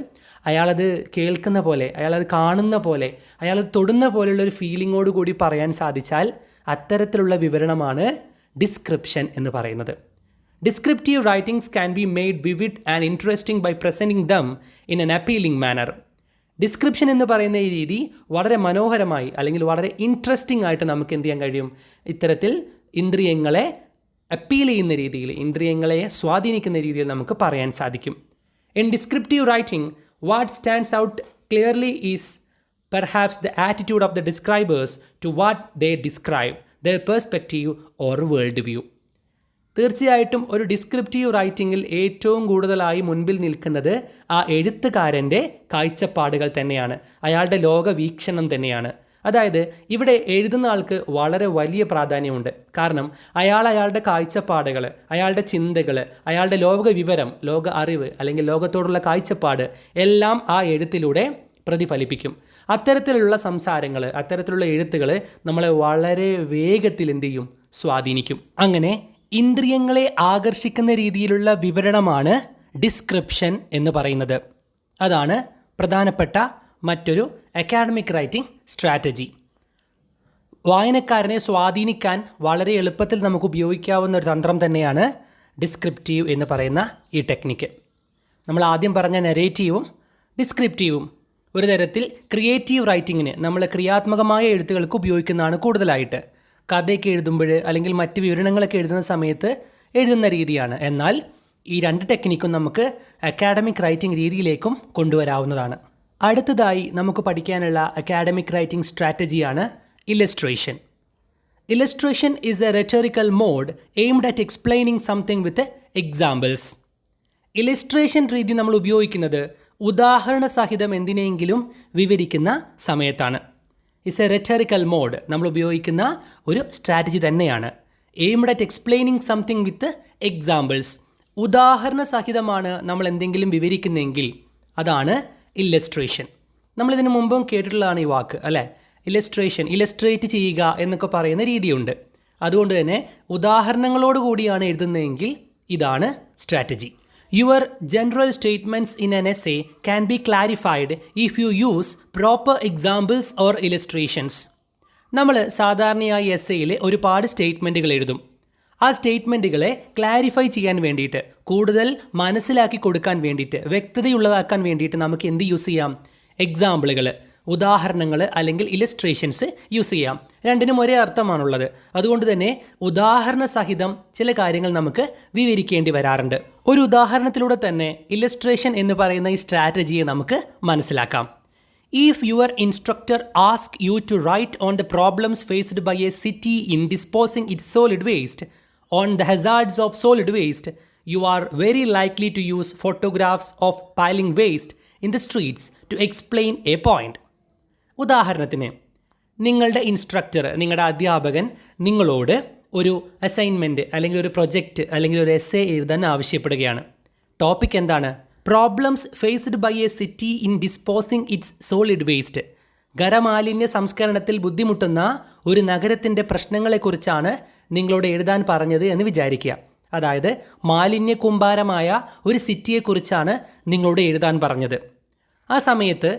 അയാളത് കേൾക്കുന്ന പോലെ, അയാളത് കാണുന്ന പോലെ, അയാളത് തൊടുന്ന പോലെയുള്ളൊരു ഫീലിങ്ങോട് കൂടി പറയാൻ സാധിച്ചാൽ അത്തരത്തിലുള്ള വിവരണമാണ് ഡിസ്ക്രിപ്ഷൻ എന്ന് പറയുന്നത്. Descriptive writings can be made vivid and interesting by presenting them in an appealing manner. Description എന്ന് പറയുന്ന ഈ രീതി വളരെ മനോഹരമായി അല്ലെങ്കിൽ വളരെ ഇൻട്രസ്റ്റിംഗ് ആയിട്ട് നമുക്ക് എന്ത് ചെയ്യാൻ കഴിയും? ഇത്തരത്തിൽ ഇന്ദ്രിയങ്ങളെ അപ്പീൽ ചെയ്യുന്ന രീതിയിൽ, ഇന്ദ്രിയങ്ങളെ സ്വാധീനിക്കുന്ന രീതിയിൽ നമുക്ക് പറയാൻ സാധിക്കും. In descriptive writing, what stands out clearly is perhaps the attitude of the describers to what they describe, the perspective or world view. തീർച്ചയായിട്ടും ഒരു ഡിസ്ക്രിപ്റ്റീവ് റൈറ്റിങ്ങിൽ ഏറ്റവും കൂടുതലായി മുൻപിൽ നിൽക്കുന്നത് ആ എഴുത്തുകാരൻ്റെ കാഴ്ചപ്പാടുകൾ തന്നെയാണ്, അയാളുടെ ലോകവീക്ഷണം തന്നെയാണ്. അതായത് ഇവിടെ എഴുതുന്ന ആൾക്ക് വളരെ വലിയ പ്രാധാന്യമുണ്ട്. കാരണം അയാളുടെ കാഴ്ചപ്പാടുകൾ, അയാളുടെ ചിന്തകൾ, അയാളുടെ ലോക വിവരം, ലോക അറിവ് അല്ലെങ്കിൽ ലോകത്തോടുള്ള കാഴ്ചപ്പാട് എല്ലാം ആ എഴുത്തിലൂടെ പ്രതിഫലിപ്പിക്കും. അത്തരത്തിലുള്ള സംസാരങ്ങൾ, അത്തരത്തിലുള്ള എഴുത്തുകൾ നമ്മളെ വളരെ വേഗത്തിൽ എന്ത് ചെയ്യും? സ്വാധീനിക്കും. അങ്ങനെ ഇന്ദ്രിയങ്ങളെ ആകർഷിക്കുന്ന രീതിയിലുള്ള വിവരണമാണ് ഡിസ്ക്രിപ്ഷൻ എന്ന് പറയുന്നത്. അതാണ് പ്രധാനപ്പെട്ട മറ്റൊരു അക്കാഡമിക് റൈറ്റിംഗ് സ്ട്രാറ്റജി. വായനക്കാരനെ സ്വാധീനിക്കാൻ വളരെ എളുപ്പത്തിൽ നമുക്ക് ഉപയോഗിക്കാവുന്ന ഒരു തന്ത്രം തന്നെയാണ് ഡിസ്ക്രിപ്റ്റീവ് എന്ന് പറയുന്ന ഈ ടെക്നിക്ക്. നമ്മൾ ആദ്യം പറഞ്ഞ നെറേറ്റീവും ഡിസ്ക്രിപ്റ്റീവും ഒരു തരത്തിൽ ക്രിയേറ്റീവ് റൈറ്റിങ്ങിന്, നമ്മൾ ക്രിയാത്മകമായ എഴുത്തുകൾക്ക് ഉപയോഗിക്കുന്നതാണ് കൂടുതലായിട്ട്. കഥയൊക്കെ എഴുതുമ്പോൾ അല്ലെങ്കിൽ മറ്റ് വിവരണങ്ങളൊക്കെ എഴുതുന്ന സമയത്ത് എഴുതുന്ന രീതിയാണ്. എന്നാൽ ഈ രണ്ട് ടെക്നിക്കും നമുക്ക് അക്കാഡമിക് റൈറ്റിംഗ് രീതിയിലേക്കും കൊണ്ടുവരാവുന്നതാണ്. അടുത്തതായി നമുക്ക് പഠിക്കാനുള്ള അക്കാഡമിക് റൈറ്റിംഗ് സ്ട്രാറ്റജിയാണ് illustration. Illustration is a rhetorical mode aimed at explaining something with examples. Illustration രീതി നമ്മൾ ഉപയോഗിക്കുന്നത് ഉദാഹരണ സഹിതം എന്തിനെങ്കിലും വിവരിക്കുന്ന സമയത്താണ്. ഇറ്റ്സ് എ റെറ്ററിക്കൽ മോഡ് നമ്മൾ ഉപയോഗിക്കുന്ന ഒരു സ്ട്രാറ്റജി തന്നെയാണ്. Aimed at explaining something with examples. ഉദാഹരണ സഹിതമാണ് നമ്മൾ എന്തെങ്കിലും വിവരിക്കുന്നതെങ്കിൽ അതാണ് ഇല്ലസ്ട്രേഷൻ. നമ്മളിതിനു മുമ്പും കേട്ടിട്ടുള്ളതാണ് ഈ വാക്ക്, അല്ലേ? ഇല്ലസ്ട്രേഷൻ, ഇല്ലസ്ട്രേറ്റ് ചെയ്യുക എന്നൊക്കെ പറയുന്ന രീതിയുണ്ട്. അതുകൊണ്ട് തന്നെ ഉദാഹരണങ്ങളോട് കൂടിയാണ് എഴുതുന്നതെങ്കിൽ ഇതാണ് strategy. Your general statements in an essay can be clarified if you use proper examples or illustrations. നമ്മൾ സാധാരണയായി എസ്സേയിൽ ഒരുപാട് സ്റ്റേറ്റ്മെൻറ്റുകൾ എഴുതും. ആ സ്റ്റേറ്റ്മെൻറ്റുകളെ ക്ലാരിഫൈ ചെയ്യാൻ വേണ്ടിയിട്ട്, കൂടുതൽ മനസ്സിലാക്കി കൊടുക്കാൻ വേണ്ടിയിട്ട്, വ്യക്തതയുള്ളതാക്കാൻ വേണ്ടിയിട്ട് നമുക്ക് എന്ത് യൂസ് ചെയ്യാം? എക്സാമ്പിളുകൾ, ഉദാഹരണങ്ങൾ അല്ലെങ്കിൽ ഇലസ്ട്രേഷൻസ് യൂസ് ചെയ്യാം. രണ്ടിനും ഒരേ അർത്ഥമാണുള്ളത്. അതുകൊണ്ട് തന്നെ ഉദാഹരണ സഹിതം ചില കാര്യങ്ങൾ നമുക്ക് വിവരിക്കേണ്ടി വരാറുണ്ട്. ഒരു ഉദാഹരണത്തിലൂടെ തന്നെ ഇലസ്ട്രേഷൻ എന്ന് പറയുന്ന ഈ സ്ട്രാറ്റജിയെ നമുക്ക് മനസ്സിലാക്കാം. If your instructor asks you to write on the problems faced by a city in disposing its solid waste, on the hazards of solid waste, you are very likely to use photographs of piling waste in the streets to explain a point. ഉദാഹരണത്തിന്, നിങ്ങളുടെ instructor, നിങ്ങളുടെ അധ്യാപകൻ നിങ്ങളോട് ഒരു assignment അല്ലെങ്കിൽ ഒരു project അല്ലെങ്കിൽ ഒരു എസ്സേ എഴുതാൻ ആവശ്യപ്പെടുകയാണ്. ടോപ്പിക് എന്താണ്? Problems faced by a city in disposing its solid waste. ഖരമാലിന്യ സംസ്കരണത്തിൽ ബുദ്ധിമുട്ടുന്ന ഒരു നഗരത്തിൻ്റെ പ്രശ്നങ്ങളെക്കുറിച്ചാണ് നിങ്ങളോട് എഴുതാൻ പറഞ്ഞത് എന്ന് വിചാരിക്കുക. അതായത് മാലിന്യ കൂമ്പാരമായ ഒരു സിറ്റിയെക്കുറിച്ചാണ് നിങ്ങളോട് എഴുതാൻ പറഞ്ഞത്. ആ സമയത്ത്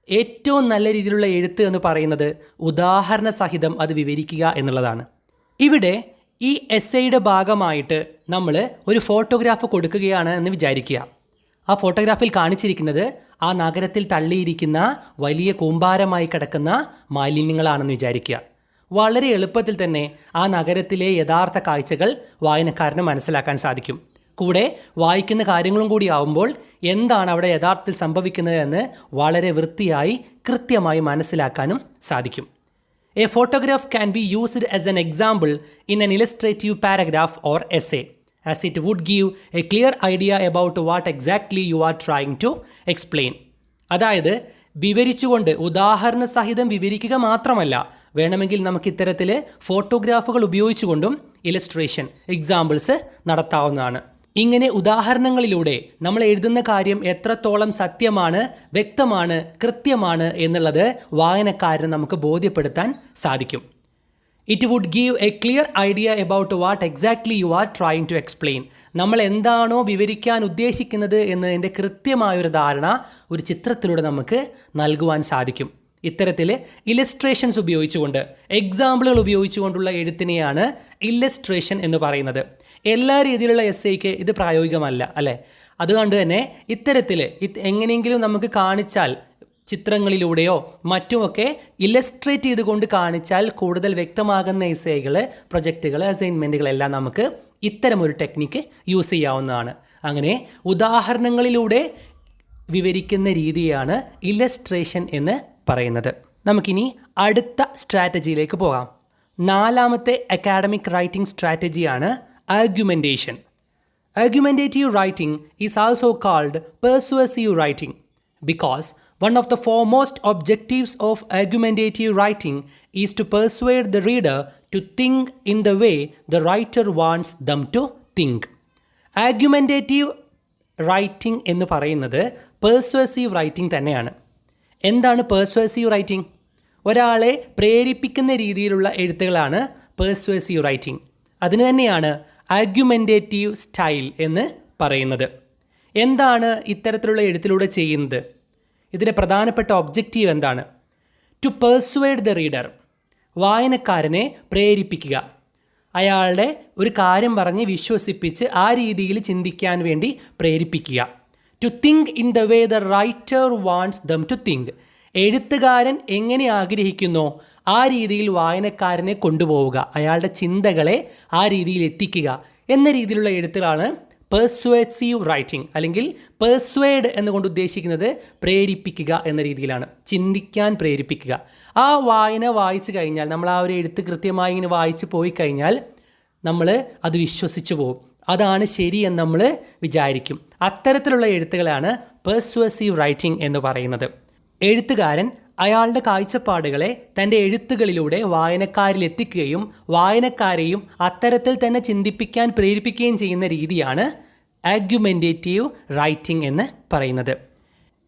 ഏറ്റവും നല്ല രീതിയിലുള്ള എഴുത്ത് എന്ന് പറയുന്നത് ഉദാഹരണ സഹിതം അത് വിവരിക്കുക എന്നുള്ളതാണ്. ഇവിടെ ഈ എസ്സേയുടെ ഭാഗമായിട്ട് നമ്മൾ ഒരു ഫോട്ടോഗ്രാഫ് കൊടുക്കുകയാണ് എന്ന് വിചാരിക്കുക. ആ ഫോട്ടോഗ്രാഫിൽ കാണിച്ചിരിക്കുന്നത് ആ നഗരത്തിൽ തള്ളിയിരിക്കുന്ന വലിയ കൂമ്പാരമായി കിടക്കുന്ന മാലിന്യങ്ങളാണെന്ന് വിചാരിക്കുക. വളരെ എളുപ്പത്തിൽ തന്നെ ആ നഗരത്തിലെ യഥാർത്ഥ കാഴ്ചകൾ വായനക്കാരന് മനസ്സിലാക്കാൻ സാധിക്കും. കൂടെ വായിക്കുന്ന കാര്യങ്ങളും കൂടി ആവുമ്പോൾ എന്താണ് അവിടെ യഥാർത്ഥത്തിൽ സംഭവിക്കുന്നത് എന്ന് വളരെ വൃത്തിയായി കൃത്യമായി മനസ്സിലാക്കാനും സാധിക്കും. A photograph can be used as an example in an illustrative paragraph or essay, as it would give a clear idea about what exactly you are trying to explain. അതായത് വിവരിച്ചുകൊണ്ട്, ഉദാഹരണ സഹിതം വിവരിക്കുക മാത്രമല്ല, വേണമെങ്കിൽ നമുക്ക് ഇത്തരത്തിൽ ഫോട്ടോഗ്രാഫുകൾ ഉപയോഗിച്ചുകൊണ്ടും ഇലസ്ട്രേഷൻ, എക്സാമ്പിൾസ് നടത്താവുന്നതാണ്. ഇങ്ങനെ ഉദാഹരണങ്ങളിലൂടെ നമ്മൾ എഴുതുന്ന കാര്യം എത്രത്തോളം സത്യമാണ്, വ്യക്തമാണ്, കൃത്യമാണ് എന്നുള്ളത് വായനക്കാരന് നമുക്ക് ബോധ്യപ്പെടുത്താൻ സാധിക്കും. It would give a clear idea about what exactly you are trying to explain. നമ്മൾ എന്താണോ വിവരിക്കാൻ ഉദ്ദേശിക്കുന്നത് എന്നതിൻ്റെ കൃത്യമായൊരു ധാരണ ഒരു ചിത്രത്തിലൂടെ നമുക്ക് നൽകുവാൻ സാധിക്കും. ഇത്തരത്തിൽ ഇലസ്ട്രേഷൻസ് ഉപയോഗിച്ചുകൊണ്ട്, എക്സാമ്പിളുകൾ ഉപയോഗിച്ചുകൊണ്ടുള്ള എഴുത്തിനെയാണ് ഇല്ലസ്ട്രേഷൻ എന്ന് പറയുന്നത്. എല്ലാ രീതിയിലുള്ള എസ്സേയ്ക്ക് ഇത് പ്രായോഗികമല്ല, അല്ലേ? അതുകൊണ്ട് തന്നെ ഇത്തരത്തിൽ എങ്ങനെയെങ്കിലും നമുക്ക് കാണിച്ചാൽ, ചിത്രങ്ങളിലൂടെയോ മറ്റുമൊക്കെ ഇല്ലസ്ട്രേറ്റ് ചെയ്തുകൊണ്ട് കാണിച്ചാൽ കൂടുതൽ വ്യക്തമാകുന്ന എസ്സേകൾ, പ്രൊജക്റ്റുകൾ, അസൈൻമെൻറ്റുകളെല്ലാം നമുക്ക് ഇത്തരമൊരു ടെക്നിക്ക് യൂസ് ചെയ്യാവുന്നതാണ്. അങ്ങനെ ഉദാഹരണങ്ങളിലൂടെ വിവരിക്കുന്ന രീതിയാണ് ഇല്ലസ്ട്രേഷൻ എന്ന് പറയുന്നത്. നമുക്കിനി അടുത്ത സ്ട്രാറ്റജിയിലേക്ക് പോകാം. 4ാമത്തെ അക്കാഡമിക് റൈറ്റിംഗ് സ്ട്രാറ്റജിയാണ് argumentation. Argumentative writing is also called persuasive writing because one of the foremost objectives of argumentative writing is to persuade the reader to think in the way the writer wants them to think. Argumentative writing എന്ന് പറയുന്നത് persuasive writing തന്നെയാണ്. എന്താണ് persuasive writing? ഒരാളെ പ്രേരിപ്പിക്കുന്ന രീതിയിലുള്ള എഴുത്തുകളാണ് persuasive writing. അതിന് തന്നെയാണ് argumentative style എന്ന് പറയുന്നത്. എന്താണ് ഇത്തരത്തിലുള്ള എഴുത്തിലൂടെ ചെയ്യുന്നത്? ഇതിൻ്റെ പ്രധാനപ്പെട്ട ഒബ്ജക്റ്റീവ് എന്താണ്? ടു പെർസുവേഡ് ദ റീഡർ, വായനക്കാരനെ പ്രേരിപ്പിക്കുക, അയാളുടെ ഒരു കാര്യം പറഞ്ഞ് വിശ്വസിപ്പിച്ച് ആ രീതിയിൽ ചിന്തിക്കാൻ വേണ്ടി പ്രേരിപ്പിക്കുക. To think in the way the writer wants them to think, എഴുത്തുകാരൻ എങ്ങനെ ആഗ്രഹിക്കുന്നോ ആ രീതിയിൽ വായനക്കാരനെ കൊണ്ടുപോവുക, അയാളുടെ ചിന്തകളെ ആ രീതിയിൽ എത്തിക്കുക എന്ന രീതിയിലുള്ള എഴുത്തുകളാണ് പെർസുവേസീവ് റൈറ്റിംഗ്. അല്ലെങ്കിൽ പെർസുവേഡ് എന്നുകൊണ്ട് ഉദ്ദേശിക്കുന്നത് പ്രേരിപ്പിക്കുക എന്ന രീതിയിലാണ്, ചിന്തിക്കാൻ പ്രേരിപ്പിക്കുക. ആ വായന വായിച്ചു കഴിഞ്ഞാൽ, നമ്മൾ ആ ഒരു എഴുത്ത് കൃത്യമായി ഇങ്ങനെ വായിച്ചു പോയി കഴിഞ്ഞാൽ നമ്മൾ അത് വിശ്വസിച്ചു പോകും, അതാണ് ശരി എന്ന് നമ്മൾ വിചാരിക്കും. അത്തരത്തിലുള്ള എഴുത്തുകളാണ് പെർസുവേസീവ് റൈറ്റിംഗ് എന്ന് പറയുന്നത്. എഴുത്തുകാരൻ അയാളുടെ കാഴ്ചപ്പാടുകളെ തൻ്റെ എഴുത്തുകളിലൂടെ വായനക്കാരിൽ എത്തിക്കുകയും വായനക്കാരെയും അത്തരത്തിൽ തന്നെ ചിന്തിപ്പിക്കാൻ പ്രേരിപ്പിക്കുകയും ചെയ്യുന്ന രീതിയാണ് ആർഗ്യുമെൻറ്റേറ്റീവ് റൈറ്റിംഗ് എന്ന് പറയുന്നത്.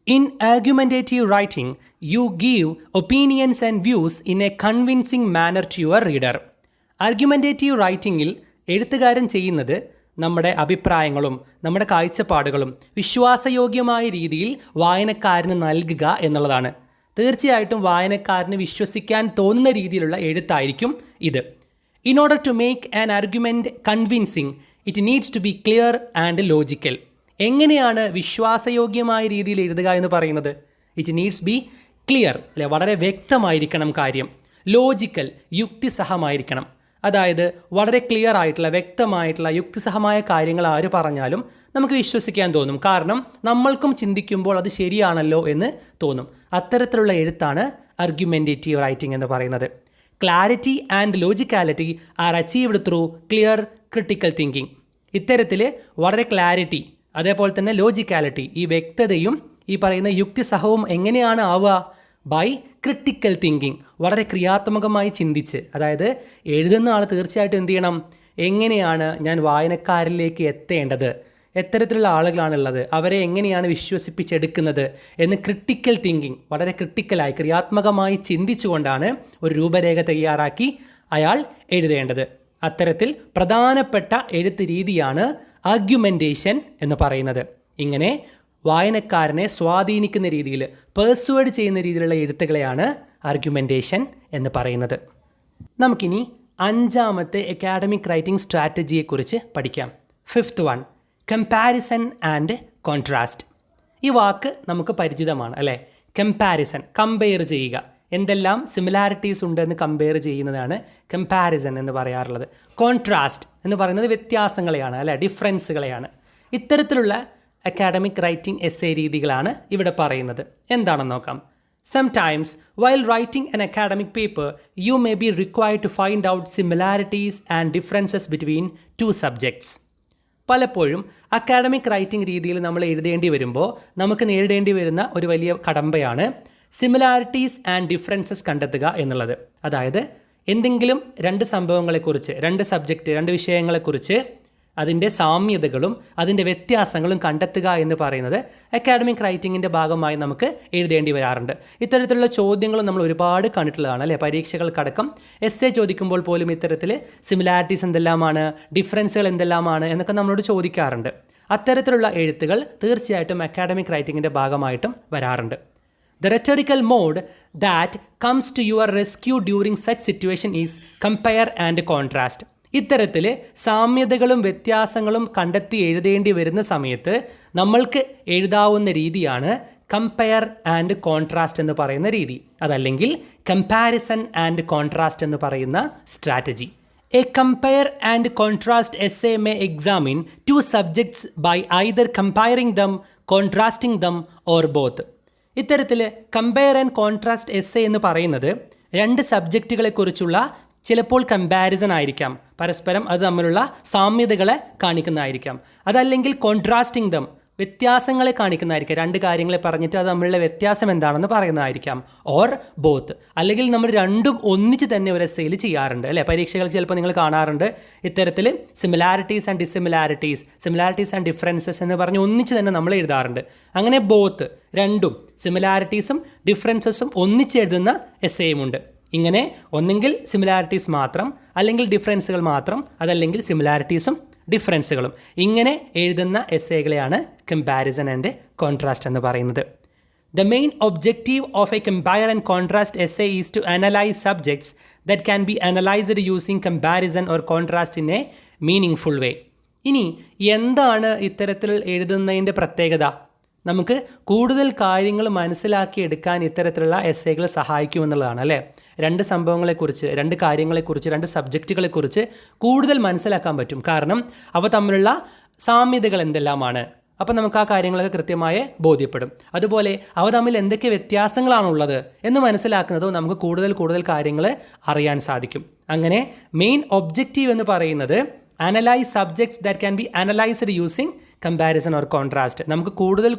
In argumentative writing you give opinions and views in a convincing manner to your reader. Argumentative റൈറ്റിംഗിൽ എഴുത്തുകാരൻ ചെയ്യുന്നത് നമ്മുടെ അഭിപ്രായങ്ങളും നമ്മുടെ കാഴ്ചപ്പാടുകളും വിശ്വാസയോഗ്യമായ രീതിയിൽ വായനക്കാരന് നൽകുക എന്നുള്ളതാണ്. തീർച്ചയായിട്ടും വായനക്കാരന് വിശ്വസിക്കാൻ തോന്നുന്ന രീതിയിലുള്ള എഴുത്തായിരിക്കും ഇത്. In order to make an argument convincing it needs to be clear and logical. എങ്ങനെയാണ് വിശ്വാസയോഗ്യമായ രീതിയിൽ എഴുതുക എന്ന് പറയുന്നത്? ഇറ്റ് നീഡ്സ് ബി ക്ലിയർ, അല്ലെ, വളരെ വ്യക്തമായിരിക്കണം കാര്യം. ലോജിക്കൽ, യുക്തിസഹമായിരിക്കണം. അതായത് വളരെ ക്ലിയർ ആയിട്ടുള്ള, വ്യക്തമായിട്ടുള്ള, യുക്തിസഹമായ കാര്യങ്ങൾ ആര് പറഞ്ഞാലും നമുക്ക് വിശ്വസിക്കാൻ തോന്നും. കാരണം നമ്മൾക്കും ചിന്തിക്കുമ്പോൾ അത് ശരിയാണല്ലോ എന്ന് തോന്നും. അത്തരത്തിലുള്ള എഴുത്താണ് ആർഗ്യുമെൻറ്റേറ്റീവ് റൈറ്റിംഗ് എന്ന് പറയുന്നത്. Clarity and logicality are achieved through clear critical thinking. ഇത്തരത്തിൽ വളരെ ക്ലാരിറ്റി, അതേപോലെ തന്നെ ലോജിക്കാലിറ്റി, ഈ വ്യക്തതയും ഈ പറയുന്ന യുക്തിസഹവും എങ്ങനെയാണ് ആവുക? ബൈ ക്രിട്ടിക്കൽ തിങ്കിങ്, വളരെ ക്രിയാത്മകമായി ചിന്തിച്ച്. അതായത് എഴുതുന്ന ആൾ തീർച്ചയായിട്ടും എന്ത് ചെയ്യണം? എങ്ങനെയാണ് ഞാൻ വായനക്കാരിലേക്ക് എത്തേണ്ടത്, എത്തരത്തിലുള്ള ആളുകളാണുള്ളത്, അവരെ എങ്ങനെയാണ് വിശ്വസിപ്പിച്ചെടുക്കുന്നത് എന്ന് ക്രിട്ടിക്കൽ തിങ്കിങ്, വളരെ ക്രിട്ടിക്കലായി ക്രിയാത്മകമായി ചിന്തിച്ചുകൊണ്ടാണ് ഒരു രൂപരേഖ തയ്യാറാക്കി അയാൾ എഴുതേണ്ടത്. അത്തരത്തിൽ പ്രധാനപ്പെട്ട എഴുത്ത് രീതിയാണ് ആർഗ്യുമെൻറ്റേഷൻ എന്ന് പറയുന്നത്. ഇങ്ങനെ വായനക്കാരനെ സ്വാധീനിക്കുന്ന രീതിയിൽ, പെർസ്വേഡ് ചെയ്യുന്ന രീതിയിലുള്ള എഴുത്തുകളെയാണ് ആർഗ്യുമെൻറ്റേഷൻ എന്ന് പറയുന്നത്. നമുക്കിനി 5ാമത്തെ അക്കാഡമിക് റൈറ്റിംഗ് സ്ട്രാറ്റജിയെക്കുറിച്ച് പഠിക്കാം. 5th one, comparison and contrast. ഈ വാക്ക് നമുക്ക് പരിചിതമാണ് അല്ലേ? കമ്പാരിസൺ, കമ്പയർ ചെയ്യുക. എന്തെല്ലാം സിമിലാരിറ്റീസ് ഉണ്ടെന്ന് കമ്പയർ ചെയ്യുന്നതാണ് കമ്പാരിസൺ എന്ന് പറയാറുള്ളത്. കോൺട്രാസ്റ്റ് എന്ന് പറയുന്നത് വ്യത്യാസങ്ങളെയാണ്, അല്ലെ, ഡിഫറൻസുകളെയാണ്. ഇത്തരത്തിലുള്ള അക്കാഡമിക് റൈറ്റിംഗ് എസ്സേ രീതികളാണ് ഇവിടെ പറയുന്നത്. എന്താണെന്ന് നോക്കാം. Sometimes, while writing an academic paper, you may be required to find out similarities and differences between two subjects. പലപ്പോഴും അക്കാഡമിക് റൈറ്റിംഗ് രീതിയിൽ നമ്മൾ എഴുതേണ്ടി വരുമ്പോൾ നമുക്ക് നേരിടേണ്ടി വരുന്ന ഒരു വലിയ കടമ്പയാണ് സിമിലാരിറ്റീസ് ആൻഡ് ഡിഫറൻസസ് കണ്ടെത്തുക എന്നുള്ളത്. അതായത് എന്തെങ്കിലും 2 സംഭവങ്ങളെക്കുറിച്ച്, 2 സബ്ജക്റ്റ്, 2 വിഷയങ്ങളെക്കുറിച്ച് അതിൻ്റെ സാമ്യതകളും അതിൻ്റെ വ്യത്യാസങ്ങളും കണ്ടെത്തുക എന്ന് പറയുന്നത് അക്കാഡമിക് റൈറ്റിങ്ങിൻ്റെ ഭാഗമായി നമുക്ക് എഴുതേണ്ടി വരാറുണ്ട്. ഇത്തരത്തിലുള്ള ചോദ്യങ്ങളും നമ്മൾ ഒരുപാട് കണ്ടിട്ടുള്ളതാണ് അല്ലേ? പരീക്ഷകൾക്കടക്കം എസ്സേ ചോദിക്കുമ്പോൾ പോലും ഇത്തരത്തിൽ സിമിലാരിറ്റീസ് എന്തെല്ലാമാണ്, ഡിഫറൻസുകൾ എന്തെല്ലാമാണ് എന്നൊക്കെ നമ്മളോട് ചോദിക്കാറുണ്ട്. അത്തരത്തിലുള്ള എഴുത്തുകൾ തീർച്ചയായിട്ടും അക്കാഡമിക് റൈറ്റിങ്ങിൻ്റെ ഭാഗമായിട്ടും വരാറുണ്ട്. The rhetorical mode that comes to your rescue during such situation is compare and contrast. ഇത്തരത്തിൽ സാമ്യതകളും വ്യത്യാസങ്ങളും കണ്ടെത്തി എഴുതേണ്ടി വരുന്ന സമയത്ത് നമ്മൾക്ക് എഴുതാവുന്ന രീതിയാണ് കമ്പയർ ആൻഡ് കോൺട്രാസ്റ്റ് എന്ന് പറയുന്ന രീതി. അതല്ലെങ്കിൽ കമ്പാരിസൺ ആൻഡ് കോൺട്രാസ്റ്റ് എന്ന് പറയുന്ന strategy. A compare and contrast essay may examine 2 subjects by either comparing them, contrasting them or both. ഇത്തരത്തിൽ കമ്പയർ ആൻഡ് കോൺട്രാസ്റ്റ് എസ്സേ എന്ന് പറയുന്നത് 2 സബ്ജക്റ്റുകളെക്കുറിച്ചുള്ള ചിലപ്പോൾ കമ്പാരിസൺ ആയിരിക്കാം, പരസ്പരം അത് തമ്മിലുള്ള സാമ്യതകളെ കാണിക്കുന്നതായിരിക്കാം. അതല്ലെങ്കിൽ കോൺട്രാസ്റ്റിംഗ് ദം, വ്യത്യാസങ്ങളെ കാണിക്കുന്നതായിരിക്കാം. 2 കാര്യങ്ങളെ പറഞ്ഞിട്ട് അത് തമ്മിലുള്ള വ്യത്യാസം എന്താണെന്ന് പറയുന്നതായിരിക്കാം. ഓർ ബോത്ത്, അല്ലെങ്കിൽ നമ്മൾ രണ്ടും ഒന്നിച്ച് തന്നെ ഒരു എസ്സേയിൽ ചെയ്യാറുണ്ട് അല്ലേ? പരീക്ഷകൾ ചിലപ്പോൾ നിങ്ങൾ കാണാറുണ്ട് ഇത്തരത്തിൽ similarities and dissimilarities, similarities and differences എന്ന് പറഞ്ഞ് ഒന്നിച്ച് തന്നെ നമ്മൾ എഴുതാറുണ്ട്. അങ്ങനെ ബോത്ത്, രണ്ടും സിമിലാരിറ്റീസും ഡിഫറൻസസും ഒന്നിച്ച് എഴുതുന്ന എസ്സേയുമുണ്ട്. ഇങ്ങനെ ഒന്നെങ്കിൽ സിമിലാരിറ്റീസ് മാത്രം, അല്ലെങ്കിൽ ഡിഫറൻസുകൾ മാത്രം, അതല്ലെങ്കിൽ സിമിലാരിറ്റീസും ഡിഫറൻസുകളും, ഇങ്ങനെ എഴുതുന്ന എസ്സേകളെയാണ് കമ്പാരിസൺ ആൻഡ് കോൺട്രാസ്റ്റ് എന്ന് പറയുന്നത്. The main objective of a compare and contrast essay is to analyse subjects that can be analysed using comparison or contrast in a meaningful way. ഇനി എന്താണ് ഇത്തരത്തിൽ എഴുതുന്നതിൻ്റെ പ്രത്യേകത? നമുക്ക് കൂടുതൽ കാര്യങ്ങൾ മനസ്സിലാക്കിയെടുക്കാൻ ഇത്തരത്തിലുള്ള എസ്സേകൾ സഹായിക്കുമെന്നുള്ളതാണ് അല്ലേ? 2 സംഭവങ്ങളെക്കുറിച്ച്, 2 കാര്യങ്ങളെക്കുറിച്ച്, 2 സബ്ജക്റ്റുകളെക്കുറിച്ച് കൂടുതൽ മനസ്സിലാക്കാൻ പറ്റും. കാരണം അവ തമ്മിലുള്ള സാമ്യതകൾ എന്തെല്ലാമാണ്, അപ്പോൾ നമുക്ക് ആ കാര്യങ്ങളൊക്കെ കൃത്യമായി ബോധ്യപ്പെടും. അതുപോലെ അവ തമ്മിൽ എന്തൊക്കെ വ്യത്യാസങ്ങളാണുള്ളത് എന്ന് മനസ്സിലാക്കുന്നതോ നമുക്ക് കൂടുതൽ കാര്യങ്ങൾ അറിയാൻ സാധിക്കും. അങ്ങനെ മെയിൻ ഒബ്ജക്റ്റീവ് എന്ന് പറയുന്നത് analyse subjects that can be analysed using comparison or contrast. നമുക്ക് കൂടുതൽ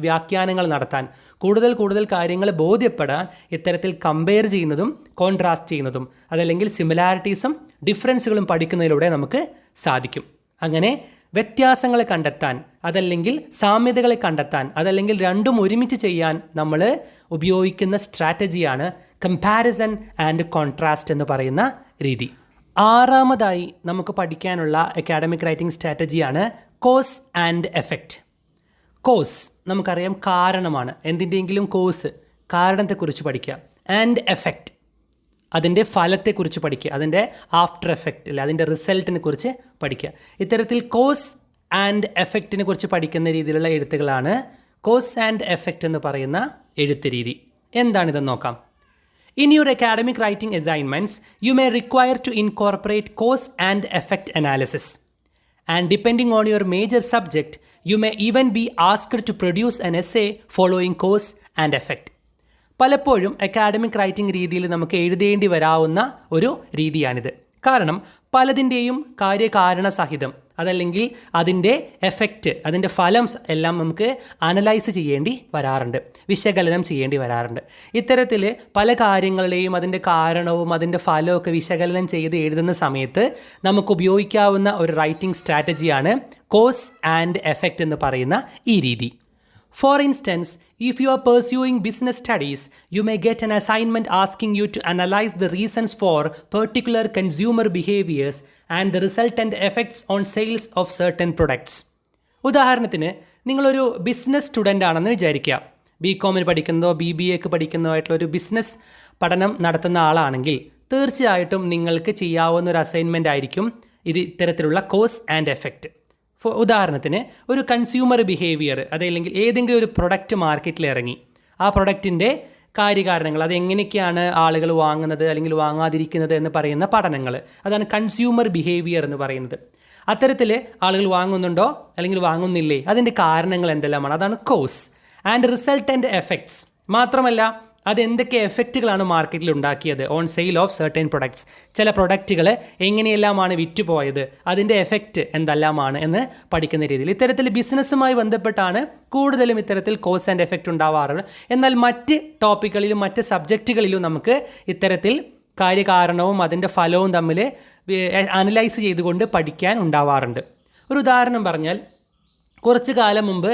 വ്യാഖ്യാനങ്ങൾ നടത്താൻ, കൂടുതൽ കാര്യങ്ങൾ ബോധ്യപ്പെടാൻ ഇത്തരത്തിൽ കമ്പയർ ചെയ്യുന്നതും കോൺട്രാസ്റ്റ് ചെയ്യുന്നതും, അതല്ലെങ്കിൽ സിമിലാരിറ്റീസും ഡിഫറൻസുകളും പഠിക്കുന്നതിലൂടെ നമുക്ക് സാധിക്കും. അങ്ങനെ വ്യത്യാസങ്ങളെ കണ്ടെത്താൻ, അതല്ലെങ്കിൽ സാമ്യതകളെ കണ്ടെത്താൻ, അതല്ലെങ്കിൽ രണ്ടും ഒരുമിച്ച് ചെയ്യാൻ നമ്മൾ ഉപയോഗിക്കുന്ന സ്ട്രാറ്റജിയാണ് കമ്പാരിസൺ ആൻഡ് കോൺട്രാസ്റ്റ് എന്ന് പറയുന്ന രീതി. ആറാമതായി നമുക്ക് പഠിക്കാനുള്ള അക്കാഡമിക് റൈറ്റിംഗ് സ്ട്രാറ്റജിയാണ് കോസ് ആൻഡ് എഫക്റ്റ്. കോസ് നമുക്കറിയാം കാരണമാണ്, എന്തിൻ്റെയെങ്കിലും കോസ് കാരണത്തെക്കുറിച്ച് പഠിക്കുക. ആൻഡ് എഫക്റ്റ് അതിൻ്റെ ഫലത്തെക്കുറിച്ച് പഠിക്കുക, അതിൻ്റെ ആഫ്റ്റർ എഫക്റ്റ് അല്ലെ അതിൻ്റെ റിസൾട്ടിനെ കുറിച്ച് പഠിക്കുക. ഇത്തരത്തിൽ കോസ് ആൻഡ് എഫക്റ്റിനെ കുറിച്ച് പഠിക്കുന്ന രീതിയിലുള്ള എഴുത്തുകളാണ് കോസ് ആൻഡ് എഫക്റ്റ് എന്ന് പറയുന്ന എഴുത്ത് രീതി. എന്താണിതെന്ന് നോക്കാം. In your academic writing assignments, you may require to incorporate cause and effect analysis. And depending on your major subject, you may even be asked to produce an essay following cause and effect. പലപ്പോഴും academic writing രീതിയിൽ നമുക്ക് എഴുതേണ്ടി വരാവുന്ന ഒരു രീതിയാണിത്. കാരണം പലതിൻ്റെയും കാര്യകാരണ സഹിതം അതല്ലെങ്കിൽ അതിൻ്റെ എഫക്റ്റ്, അതിൻ്റെ ഫലം എല്ലാം നമുക്ക് അനലൈസ് ചെയ്യേണ്ടി വരാറുണ്ട്, വിശകലനം ചെയ്യേണ്ടി വരാറുണ്ട്. ഇത്തരത്തിൽ പല കാര്യങ്ങളുടെയും അതിൻ്റെ കാരണവും അതിൻ്റെ ഫലവും ഒക്കെ വിശകലനം ചെയ്ത് എഴുതുന്ന സമയത്ത് നമുക്ക് ഉപയോഗിക്കാവുന്ന ഒരു റൈറ്റിംഗ് സ്ട്രാറ്റജിയാണ് കോസ് ആൻഡ് എഫക്റ്റ് എന്ന് പറയുന്ന ഈ രീതി. For instance, if you are pursuing business studies, you may get an assignment asking you to analyze the reasons for particular consumer behaviors and the resultant effects on sales of certain products. ഉദാഹരണത്തിന് നിങ്ങളൊരു business student ആണെന്ന് വിചാരിക്കുക. BCom പഠിക്കുന്നതോ BBA പഠിക്കുന്നതോ ആയിട്ടുള്ള ഒരു business പഠനം നടത്തുന്ന ആളാണെങ്കിൽ തീർച്ചയായിട്ടും നിങ്ങൾക്ക് ചെയ്യാവുന്ന ഒരു അസൈൻമെൻ്റ് ആയിരിക്കും ഇത് ഇത്തരത്തിലുള്ള കോസ് ആൻഡ് എഫക്റ്റ്. ഉദാഹരണത്തിന് ഒരു കൺസ്യൂമർ ബിഹേവിയർ അതല്ലെങ്കിൽ ഏതെങ്കിലും ഒരു പ്രൊഡക്റ്റ് മാർക്കറ്റിൽ ഇറങ്ങി, ആ പ്രൊഡക്റ്റിൻ്റെ കാര്യകാരണങ്ങൾ, അതെങ്ങനെയൊക്കെയാണ് ആളുകൾ വാങ്ങുന്നത് അല്ലെങ്കിൽ വാങ്ങാതിരിക്കുന്നത് എന്ന് പറയുന്ന പഠനങ്ങൾ, അതാണ് കൺസ്യൂമർ ബിഹേവിയർ എന്ന് പറയുന്നത്. അത്തരത്തിൽ ആളുകൾ വാങ്ങുന്നുണ്ടോ അല്ലെങ്കിൽ വാങ്ങുന്നില്ലേ, അതിൻ്റെ കാരണങ്ങൾ എന്തെല്ലാമാണ്, അതാണ് കോസ്. ആൻഡ് റിസൾട്ടൻ്റ് എഫക്ട്സ് മാത്രമല്ല അതെന്തൊക്കെ എഫക്റ്റുകളാണ് മാർക്കറ്റിൽ ഉണ്ടാക്കിയത് on sale of certain products, ചില പ്രൊഡക്റ്റുകൾ എങ്ങനെയെല്ലാമാണ് വിറ്റുപോയത്, അതിൻ്റെ എഫക്റ്റ് എന്തെല്ലാമാണ് എന്ന് പഠിക്കുന്ന രീതിയിൽ. ഇത്തരത്തിൽ ബിസിനസ്സുമായി ബന്ധപ്പെട്ടാണ് കൂടുതലും ഇത്തരത്തിൽ കോസ് ആൻഡ് എഫക്റ്റ് ഉണ്ടാവാറുള്ളത്. എന്നാൽ മറ്റ് ടോപ്പിക്കുകളിലും മറ്റ് സബ്ജക്റ്റുകളിലും നമുക്ക് ഇത്തരത്തിൽ കാര്യകാരണവും അതിൻ്റെ ഫലവും തമ്മിൽ അനലൈസ് ചെയ്തുകൊണ്ട് പഠിക്കാൻ ഉണ്ടാവാറുണ്ട്. ഒരു ഉദാഹരണം പറഞ്ഞാൽ, കുറച്ച് കാലം മുമ്പ്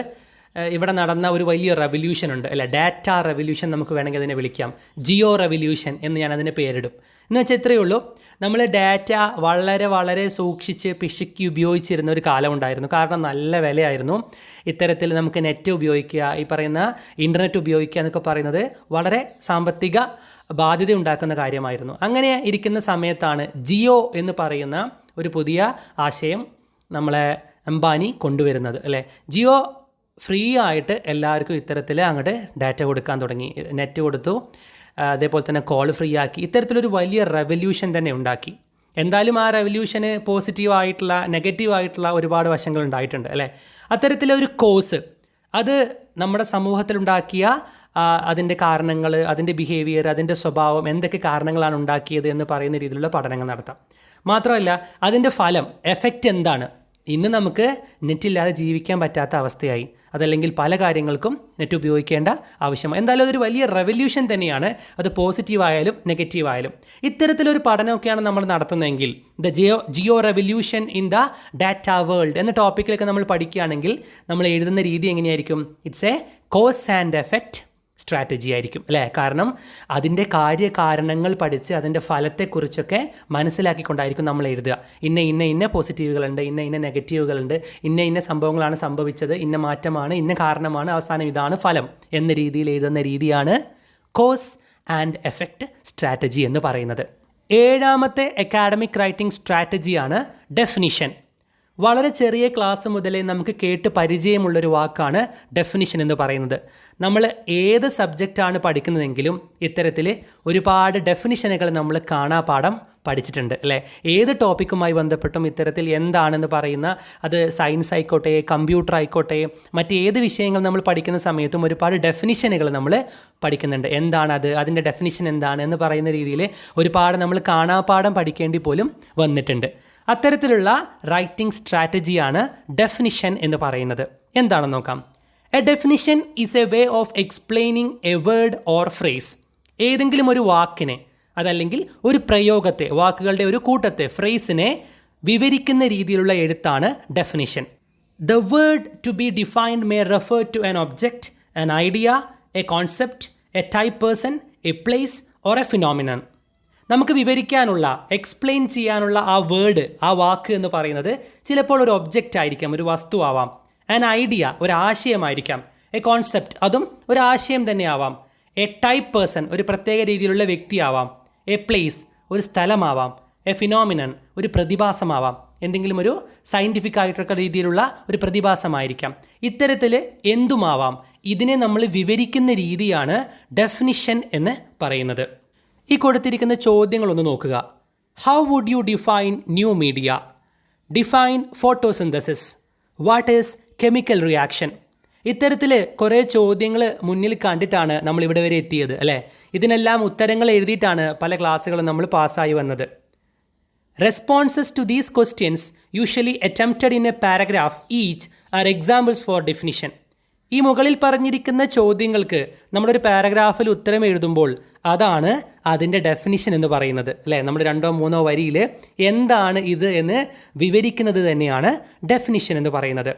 ഇവിടെ നടന്ന ഒരു വലിയ റെവല്യൂഷൻ ഉണ്ട് അല്ല, ഡാറ്റ റെവല്യൂഷൻ നമുക്ക് വേണമെങ്കിൽ അതിനെ വിളിക്കാം, ജിയോ റെവല്യൂഷൻ എന്ന് ഞാൻ അതിനെ പേരിടും. എന്ന് വെച്ചാൽ ഇത്രയേ ഉള്ളൂ, നമ്മൾ ഡാറ്റ വളരെ വളരെ സൂക്ഷിച്ച് പിശുക്കി ഉപയോഗിച്ചിരുന്ന ഒരു കാലം ഉണ്ടായിരുന്നു. കാരണം നല്ല വിലയായിരുന്നു. ഇത്തരത്തിൽ നമുക്ക് നെറ്റ് ഉപയോഗിക്കുക, ഈ പറയുന്ന ഇൻ്റർനെറ്റ് ഉപയോഗിക്കുക എന്നൊക്കെ പറയുന്നത് വളരെ സാമ്പത്തിക ബാധ്യത ഉണ്ടാക്കുന്ന കാര്യമായിരുന്നു. അങ്ങനെ ഇരിക്കുന്ന സമയത്താണ് ജിയോ എന്ന് പറയുന്ന ഒരു പുതിയ ആശയം നമ്മളെ അംബാനി കൊണ്ടുവരുന്നത് അല്ലേ. ജിയോ ഫ്രീ ആയിട്ട് എല്ലാവർക്കും ഇത്തരത്തിൽ അങ്ങോട്ട് ഡാറ്റ കൊടുക്കാൻ തുടങ്ങി, നെറ്റ് കൊടുത്തു, അതേപോലെ തന്നെ കോൾ ഫ്രീ ആക്കി. ഇത്തരത്തിലൊരു വലിയ റെവല്യൂഷൻ തന്നെ ഉണ്ടാക്കി. എന്തായാലും ആ റെവല്യൂഷന് പോസിറ്റീവായിട്ടുള്ള നെഗറ്റീവായിട്ടുള്ള ഒരുപാട് വശങ്ങൾ ഉണ്ടായിട്ടുണ്ട് അല്ലേ. അത്തരത്തിലൊരു കോസ് അത് നമ്മുടെ സമൂഹത്തിലുണ്ടാക്കിയ അതിൻ്റെ കാരണങ്ങൾ, അതിൻ്റെ ബിഹേവിയർ, അതിൻ്റെ സ്വഭാവം, എന്തൊക്കെ കാരണങ്ങളാണ് ഉണ്ടാക്കിയത് എന്ന് പറയുന്ന രീതിയിലുള്ള പഠനങ്ങൾ നടത്താം. മാത്രമല്ല അതിൻ്റെ ഫലം, എഫക്റ്റ് എന്താണ്. ഇന്ന് നമുക്ക് നെറ്റില്ലാതെ ജീവിക്കാൻ പറ്റാത്ത അവസ്ഥയായി, അതല്ലെങ്കിൽ പല കാര്യങ്ങൾക്കും നെറ്റ് ഉപയോഗിക്കേണ്ട ആവശ്യമായി. എന്തായാലും അതൊരു വലിയ റെവല്യൂഷൻ തന്നെയാണ്, അത് പോസിറ്റീവായാലും നെഗറ്റീവായാലും. ഇത്തരത്തിലൊരു പഠനമൊക്കെയാണ് നമ്മൾ നടത്തുന്നതെങ്കിൽ Jio revolution in the data world എന്ന ടോപ്പിക്കിലൊക്കെ നമ്മൾ പഠിക്കുകയാണെങ്കിൽ നമ്മൾ എഴുതുന്ന രീതി എങ്ങനെയായിരിക്കും? It's a cause and effect strategy ആയിരിക്കും അല്ലേ. കാരണം അതിൻ്റെ കാര്യകാരണങ്ങൾ പഠിച്ച് അതിൻ്റെ ഫലത്തെക്കുറിച്ചൊക്കെ മനസ്സിലാക്കിക്കൊണ്ടായിരിക്കും നമ്മൾ എഴുതുക. ഇന്ന പോസിറ്റീവുകളുണ്ട്, ഇന്ന നെഗറ്റീവുകളുണ്ട്, ഇന്ന സംഭവങ്ങളാണ് സംഭവിച്ചത്, ഇന്ന മാറ്റമാണ്, ഇന്ന കാരണമാണ്, അവസാനം ഇതാണ് ഫലം എന്ന രീതിയിൽ എഴുതുന്ന രീതിയാണ് കോസ് ആൻഡ് എഫക്റ്റ് സ്ട്രാറ്റജി എന്ന് പറയുന്നത്. ഏഴാമത്തെ അക്കാഡമിക് റൈറ്റിംഗ് സ്ട്രാറ്റജിയാണ് ഡെഫിനിഷൻ. വളരെ ചെറിയ ക്ലാസ് മുതലേ നമുക്ക് കേട്ട് പരിചയമുള്ളൊരു വാക്കാണ് ഡെഫിനിഷൻ എന്ന് പറയുന്നത്. നമ്മൾ ഏത് സബ്ജക്റ്റാണ് പഠിക്കുന്നതെങ്കിലും ഇത്തരത്തിൽ ഒരുപാട് ഡെഫിനിഷനുകൾ നമ്മൾ കാണാപാഠം പഠിച്ചിട്ടുണ്ട് അല്ലേ. ഏത് ടോപ്പിക്കുമായി ബന്ധപ്പെട്ടും ഇത്തരത്തിൽ എന്താണെന്ന് പറയുന്ന, അത് സയൻസ് ആയിക്കോട്ടെ, കമ്പ്യൂട്ടർ ആയിക്കോട്ടെ, മറ്റേത് വിഷയങ്ങൾ നമ്മൾ പഠിക്കുന്ന സമയത്തും ഒരുപാട് ഡെഫിനിഷനുകൾ നമ്മൾ പഠിക്കുന്നുണ്ട്. എന്താണത്, അതിൻ്റെ ഡെഫിനിഷൻ എന്താണ് എന്ന് പറയുന്ന രീതിയിൽ ഒരുപാട് നമ്മൾ കാണാപാഠം പഠിക്കേണ്ടി പോലും വന്നിട്ടുണ്ട്. അത്തരത്തിലുള്ള റൈറ്റിംഗ് സ്ട്രാറ്റജിയാണ് ഡെഫിനിഷൻ എന്ന് പറയുന്നത്. എന്താണെന്ന് നോക്കാം. A definition is a way of explaining A word or phrase. ഏതെങ്കിലും ഒരു വാക്കിനെ അതല്ലെങ്കിൽ ഒരു പ്രയോഗത്തെ, വാക്കുകളുടെ ഒരു കൂട്ടത്തെ, ഫ്രേസിനെ വിവരിക്കുന്ന രീതിയിലുള്ള എഴുത്താണ് definition. The word to be defined may refer to an object, an idea, a concept, a type person, a place or a phenomenon. നമുക്ക് വിവരിക്കാനുള്ള എക്സ്പ്ലെയിൻ ചെയ്യാനുള്ള ആ വേർഡ്, ആ വാക്ക് എന്ന് പറയുന്നത് ചിലപ്പോൾ ഒരു ഒബ്ജക്റ്റ് ആയിരിക്കാം, ഒരു വസ്തു ആവാം. ആൻ ഐഡിയ, ഒരു ആശയമായിരിക്കാം. എ കോൺസെപ്റ്റ്, അതും ഒരു ആശയം തന്നെ ആവാം. എ ടൈപ്പ് പേഴ്സൺ, ഒരു പ്രത്യേക രീതിയിലുള്ള വ്യക്തിയാവാം. എ പ്ലേസ്, ഒരു സ്ഥലമാവാം. എ ഫിനോമിനൻ, ഒരു പ്രതിഭാസമാവാം. എന്തെങ്കിലും ഒരു സയൻറ്റിഫിക് ആയിട്ടുള്ള രീതിയിലുള്ള ഒരു പ്രതിഭാസമായിരിക്കാം. ഇത്തരത്തിൽ എന്തുമാവാം. ഇതിനെ നമ്മൾ വിവരിക്കുന്ന രീതിയാണ് ഡെഫിനിഷൻ എന്ന് പറയുന്നത്. ഈ കൊടുത്തിരിക്കുന്ന ചോദ്യങ്ങളൊന്ന് നോക്കുക. How would you define new media? Define photosynthesis. What is chemical reaction? ഇത്തരത്തിൽ കുറേ ചോദ്യങ്ങൾ മുന്നിൽ കണ്ടിട്ടാണ് നമ്മളിവിടെ വരെ എത്തിയത് അല്ലേ? ഇതിനെല്ലാം ഉത്തരങ്ങൾ എഴുതിയിട്ടാണ് പല ക്ലാസ്സുകളും നമ്മൾ പാസ്സായി വന്നത്. Responses to these questions usually attempted in a paragraph each are examples for definition. ഈ മുകളിൽ പറഞ്ഞിരിക്കുന്ന ചോദ്യങ്ങൾക്ക് നമ്മളൊരു പാരഗ്രാഫിൽ ഉത്തരം എഴുതുമ്പോൾ അതാണ് അതിൻ്റെ ഡെഫിനിഷൻ എന്ന് പറയുന്നത് അല്ലേ? നമ്മൾ 2-3 വരിയിൽ എന്താണ് ഇത് എന്ന് വിവരിക്കുന്നത് തന്നെയാണ് ഡെഫിനിഷൻ എന്ന് പറയുന്നത്.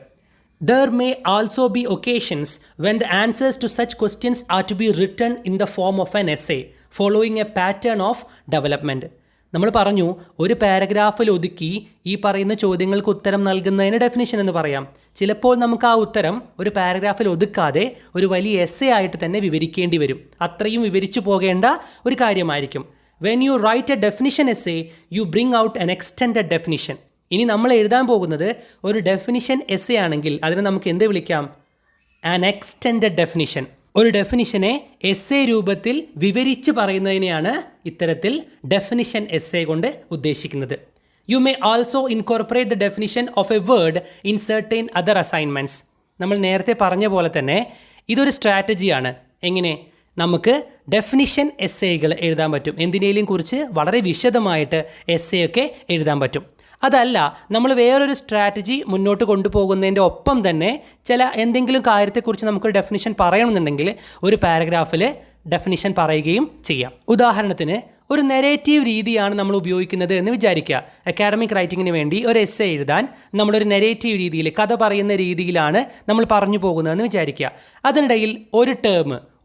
There may also be occasions when the answers to such questions are to be written in the form of an essay, following a pattern of development. നമ്മൾ പറഞ്ഞു, ഒരു പാരഗ്രാഫിൽ ഒതുക്കി ഈ പറയുന്ന ചോദ്യങ്ങൾക്ക് ഉത്തരം നൽകുന്നതിന് ഡെഫിനിഷൻ എന്ന് പറയാം. ചിലപ്പോൾ നമുക്ക് ആ ഉത്തരം ഒരു പാരഗ്രാഫിൽ ഒതുക്കാതെ ഒരു വലിയ എസ്സേ ആയിട്ട് തന്നെ വിവരിക്കേണ്ടി വരും. അത്രയും വിവരിച്ചു പോകേണ്ട ഒരു കാര്യമായിരിക്കും. When you write a definition essay, you bring out an extended definition. ഇനി നമ്മൾ എഴുതാൻ പോകുന്നത് ഒരു ഡെഫിനിഷൻ എസ്സേ ആണെങ്കിൽ അതിനെ നമുക്ക് എന്ത് വിളിക്കാം? An extended definition. ഒരു ഡെഫിനിഷനെ എസ്സേ രൂപത്തിൽ വിവരിച്ച് പറയുന്നതിനെയാണ് ഇത്തരത്തിൽ ഡെഫിനിഷൻ എസ്സേ കൊണ്ട് ഉദ്ദേശിക്കുന്നത്. You may also incorporate the definition of A word in certain other assignments. നമ്മൾ നേരത്തെ പറഞ്ഞ പോലെ തന്നെ ഇതൊരു സ്ട്രാറ്റജിയാണ്. എങ്ങനെ നമുക്ക് ഡെഫിനിഷൻ എസ്സേകൾ എഴുതാൻ പറ്റും. എന്തിനേലും കുറിച്ച് വളരെ വിശദമായിട്ട് എസ്സേ ഒക്കെ എഴുതാൻ പറ്റും. അതല്ല, നമ്മൾ വേറൊരു സ്ട്രാറ്റജി മുന്നോട്ട് കൊണ്ടുപോകുന്നതിൻ്റെ ഒപ്പം തന്നെ എന്തെങ്കിലും കാര്യത്തെക്കുറിച്ച് നമുക്ക് ഡെഫിനിഷൻ പറയണമെന്നുണ്ടെങ്കിൽ ഒരു പാരഗ്രാഫിൽ ഡെഫിനിഷൻ പറയുകയും ചെയ്യാം. ഉദാഹരണത്തിന് ഒരു നെറേറ്റീവ് രീതിയാണ് നമ്മൾ ഉപയോഗിക്കുന്നത് എന്ന് വിചാരിക്കുക. അക്കാഡമിക് റൈറ്റിങ്ങിന് വേണ്ടി ഒരു എസ്സേ എഴുതാൻ നമ്മളൊരു നെറേറ്റീവ് രീതിയിൽ, കഥ പറയുന്ന രീതിയിലാണ് നമ്മൾ പറഞ്ഞു പോകുന്നതെന്ന് വിചാരിക്കുക. അതിനിടയിൽ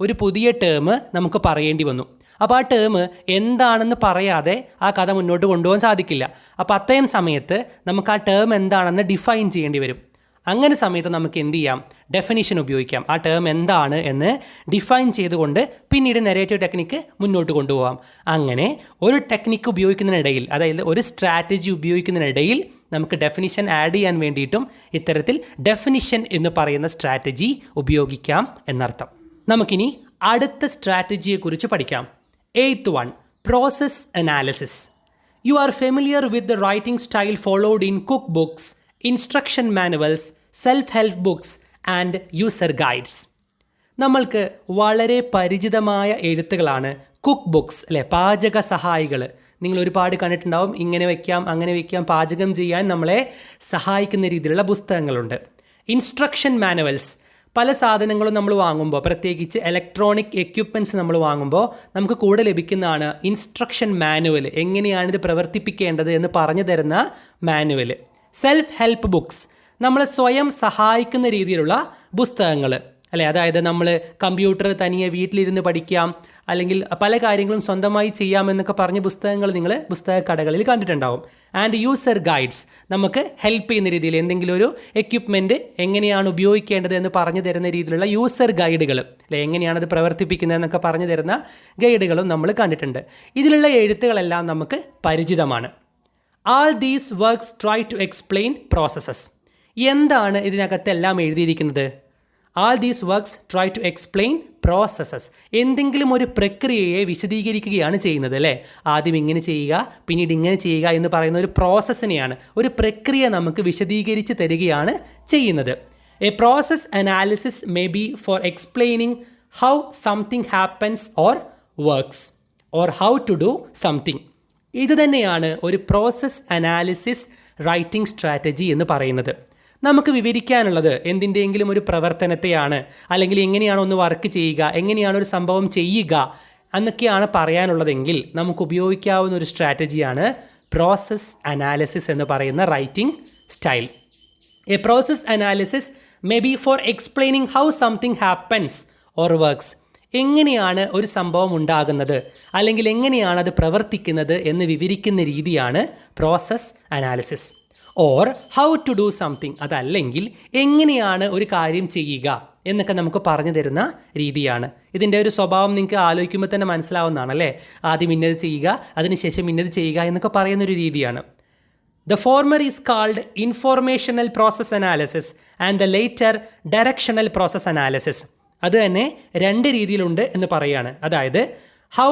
ഒരു പുതിയ ടേം നമുക്ക് പറയേണ്ടി വന്നു. അപ്പോൾ ആ ടേം എന്താണെന്ന് പറയാതെ ആ കഥ മുന്നോട്ട് കൊണ്ടുപോകാൻ സാധിക്കില്ല. അപ്പോൾ അത്രയും സമയത്ത് നമുക്ക് ആ ടേം എന്താണെന്ന് ഡിഫൈൻ ചെയ്യേണ്ടി വരും. അങ്ങനെ സമയത്ത് നമുക്ക് എന്ത് ചെയ്യാം? ഡെഫിനിഷൻ ഉപയോഗിക്കാം. ആ ടേം എന്താണ് എന്ന് ഡിഫൈൻ ചെയ്തുകൊണ്ട് പിന്നീട് നെറേറ്റീവ് ടെക്നിക്ക് മുന്നോട്ട് കൊണ്ടുപോകാം. അങ്ങനെ ഒരു ടെക്നിക്ക് ഉപയോഗിക്കുന്നതിനിടയിൽ, അതായത് ഒരു സ്ട്രാറ്റജി ഉപയോഗിക്കുന്നതിനിടയിൽ നമുക്ക് ഡെഫിനിഷൻ ആഡ് ചെയ്യാൻ വേണ്ടിയിട്ടും ഇത്തരത്തിൽ ഡെഫിനിഷൻ എന്ന് പറയുന്ന സ്ട്രാറ്റജി ഉപയോഗിക്കാം എന്നർത്ഥം. നമുക്കിനി അടുത്ത സ്ട്രാറ്റജിയെക്കുറിച്ച് പഠിക്കാം. 8th one, process analysis. You are familiar with the writing style followed in cookbooks, instruction manuals, self-help books and user guides. നമ്മൾക്ക് വളരെ പരിചിതമായ എഴുത്തുകളാണ് കുക്ക് ബുക്സ് അല്ലേ? പാചക സഹായികൾ. നിങ്ങൾ ഒരുപാട് കണ്ടിട്ടുണ്ടാവും. ഇങ്ങനെ വയ്ക്കാം, അങ്ങനെ വയ്ക്കാം, പാചകം ചെയ്യാൻ നമ്മളെ സഹായിക്കുന്ന രീതിയിലുള്ള പുസ്തകങ്ങളുണ്ട്. Instruction manuals. പല സാധനങ്ങളും നമ്മൾ വാങ്ങുമ്പോൾ, പ്രത്യേകിച്ച് ഇലക്ട്രോണിക് എക്യുപ്മെൻറ്റ്സ് നമ്മൾ വാങ്ങുമ്പോൾ നമുക്ക് കൂടെ ലഭിക്കുന്നതാണ് ഇൻസ്ട്രക്ഷൻ മാനുവൽ. എങ്ങനെയാണിത് പ്രവർത്തിപ്പിക്കേണ്ടത് എന്ന് പറഞ്ഞു തരുന്ന മാനുവൽ. സെൽഫ് ഹെൽപ്പ് ബുക്സ്, നമ്മളെ സ്വയം സഹായിക്കുന്ന രീതിയിലുള്ള പുസ്തകങ്ങൾ അല്ലേ? അതായത് നമ്മൾ കമ്പ്യൂട്ടർ തനിയെ വീട്ടിലിരുന്ന് പഠിക്കാം, അല്ലെങ്കിൽ പല കാര്യങ്ങളും സ്വന്തമായി ചെയ്യാമെന്നൊക്കെ പറഞ്ഞ പുസ്തകങ്ങൾ നിങ്ങൾ പുസ്തക കടകളിൽ കണ്ടിട്ടുണ്ടാവും. ആൻഡ് യൂസർ ഗൈഡ്സ്, നമുക്ക് ഹെൽപ്പ് ചെയ്യുന്ന രീതിയിൽ എന്തെങ്കിലും ഒരു എക്യുപ്മെൻറ്റ് എങ്ങനെയാണ് ഉപയോഗിക്കേണ്ടത് എന്ന് പറഞ്ഞു തരുന്ന രീതിയിലുള്ള യൂസർ ഗൈഡുകൾ അല്ലേ? എങ്ങനെയാണത് പ്രവർത്തിപ്പിക്കുന്നതെന്നൊക്കെ പറഞ്ഞു തരുന്ന ഗൈഡുകളും നമ്മൾ കണ്ടിട്ടുണ്ട്. ഇതിലുള്ള എഴുത്തുകളെല്ലാം നമുക്ക് പരിചിതമാണ്. All these works try to explain processes. എന്താണ് ഇതിനകത്തെല്ലാം എഴുതിയിരിക്കുന്നത്? All these works try to explain processes. എന്തെങ്കിലും ഒരു പ്രക്രിയയെ വിശദീകരിക്കുകയാണ് ചെയ്യുന്നത് അല്ലേ? ആദ്യം ഇങ്ങനെ ചെയ്യുക, പിന്നീട് ഇങ്ങനെ ചെയ്യുക എന്ന് പറയുന്ന ഒരു പ്രോസസ്സിനെയാണ്, ഒരു പ്രക്രിയ നമുക്ക് വിശദീകരിച്ച് തരികയാണ് ചെയ്യുന്നത്. A process analysis may be for explaining how something happens or works or how to do something. ഇത് തന്നെയാണ് ഒരു പ്രോസസ് അനാലിസിസ് റൈറ്റിംഗ് സ്ട്രാറ്റജി എന്ന് പറയുന്നത്. നമുക്ക് വിവരിക്കാനുള്ളത് എന്തിൻ്റെയെങ്കിലും ഒരു പ്രവർത്തനത്തെയാണ്, അല്ലെങ്കിൽ എങ്ങനെയാണ് ഒന്ന് വർക്ക് ചെയ്യുക, എങ്ങനെയാണ് ഒരു സംഭവം ചെയ്യുക എന്നൊക്കെയാണ് പറയാനുള്ളതെങ്കിൽ നമുക്ക് ഉപയോഗിക്കാവുന്ന ഒരു സ്ട്രാറ്റജിയാണ് പ്രോസസ് അനാലിസിസ് എന്ന് പറയുന്ന writing style. A process analysis may be for explaining how something happens or works. എങ്ങനെയാണ് ഒരു സംഭവം ഉണ്ടാകുന്നത് അല്ലെങ്കിൽ എങ്ങനെയാണ് അത് പ്രവർത്തിക്കുന്നത് എന്ന് വിവരിക്കുന്ന രീതിയാണ് process analysis. Or how to do something, അതല്ലെങ്കിൽ എങ്ങനെയാണ് ഒരു കാര്യം ചെയ്യുക എന്നൊക്കെ നമുക്ക് പറഞ്ഞു തരുന്ന രീതിയാണ്. ഇതിൻ്റെ ഒരു സ്വഭാവം നിങ്ങൾക്ക് ആലോചിക്കുമ്പോൾ തന്നെ മനസ്സിലാവുന്നതാണ് അല്ലേ. ആദ്യം ഇന്നത് ചെയ്യുക, അതിനുശേഷം ഇന്നത് ചെയ്യുക എന്നൊക്കെ പറയുന്നൊരു രീതിയാണ്. The former is called informational process analysis and the later directional process analysis. അത് തന്നെ രണ്ട് രീതിയിലുണ്ട് എന്ന് പറയാണ്. അതായത് how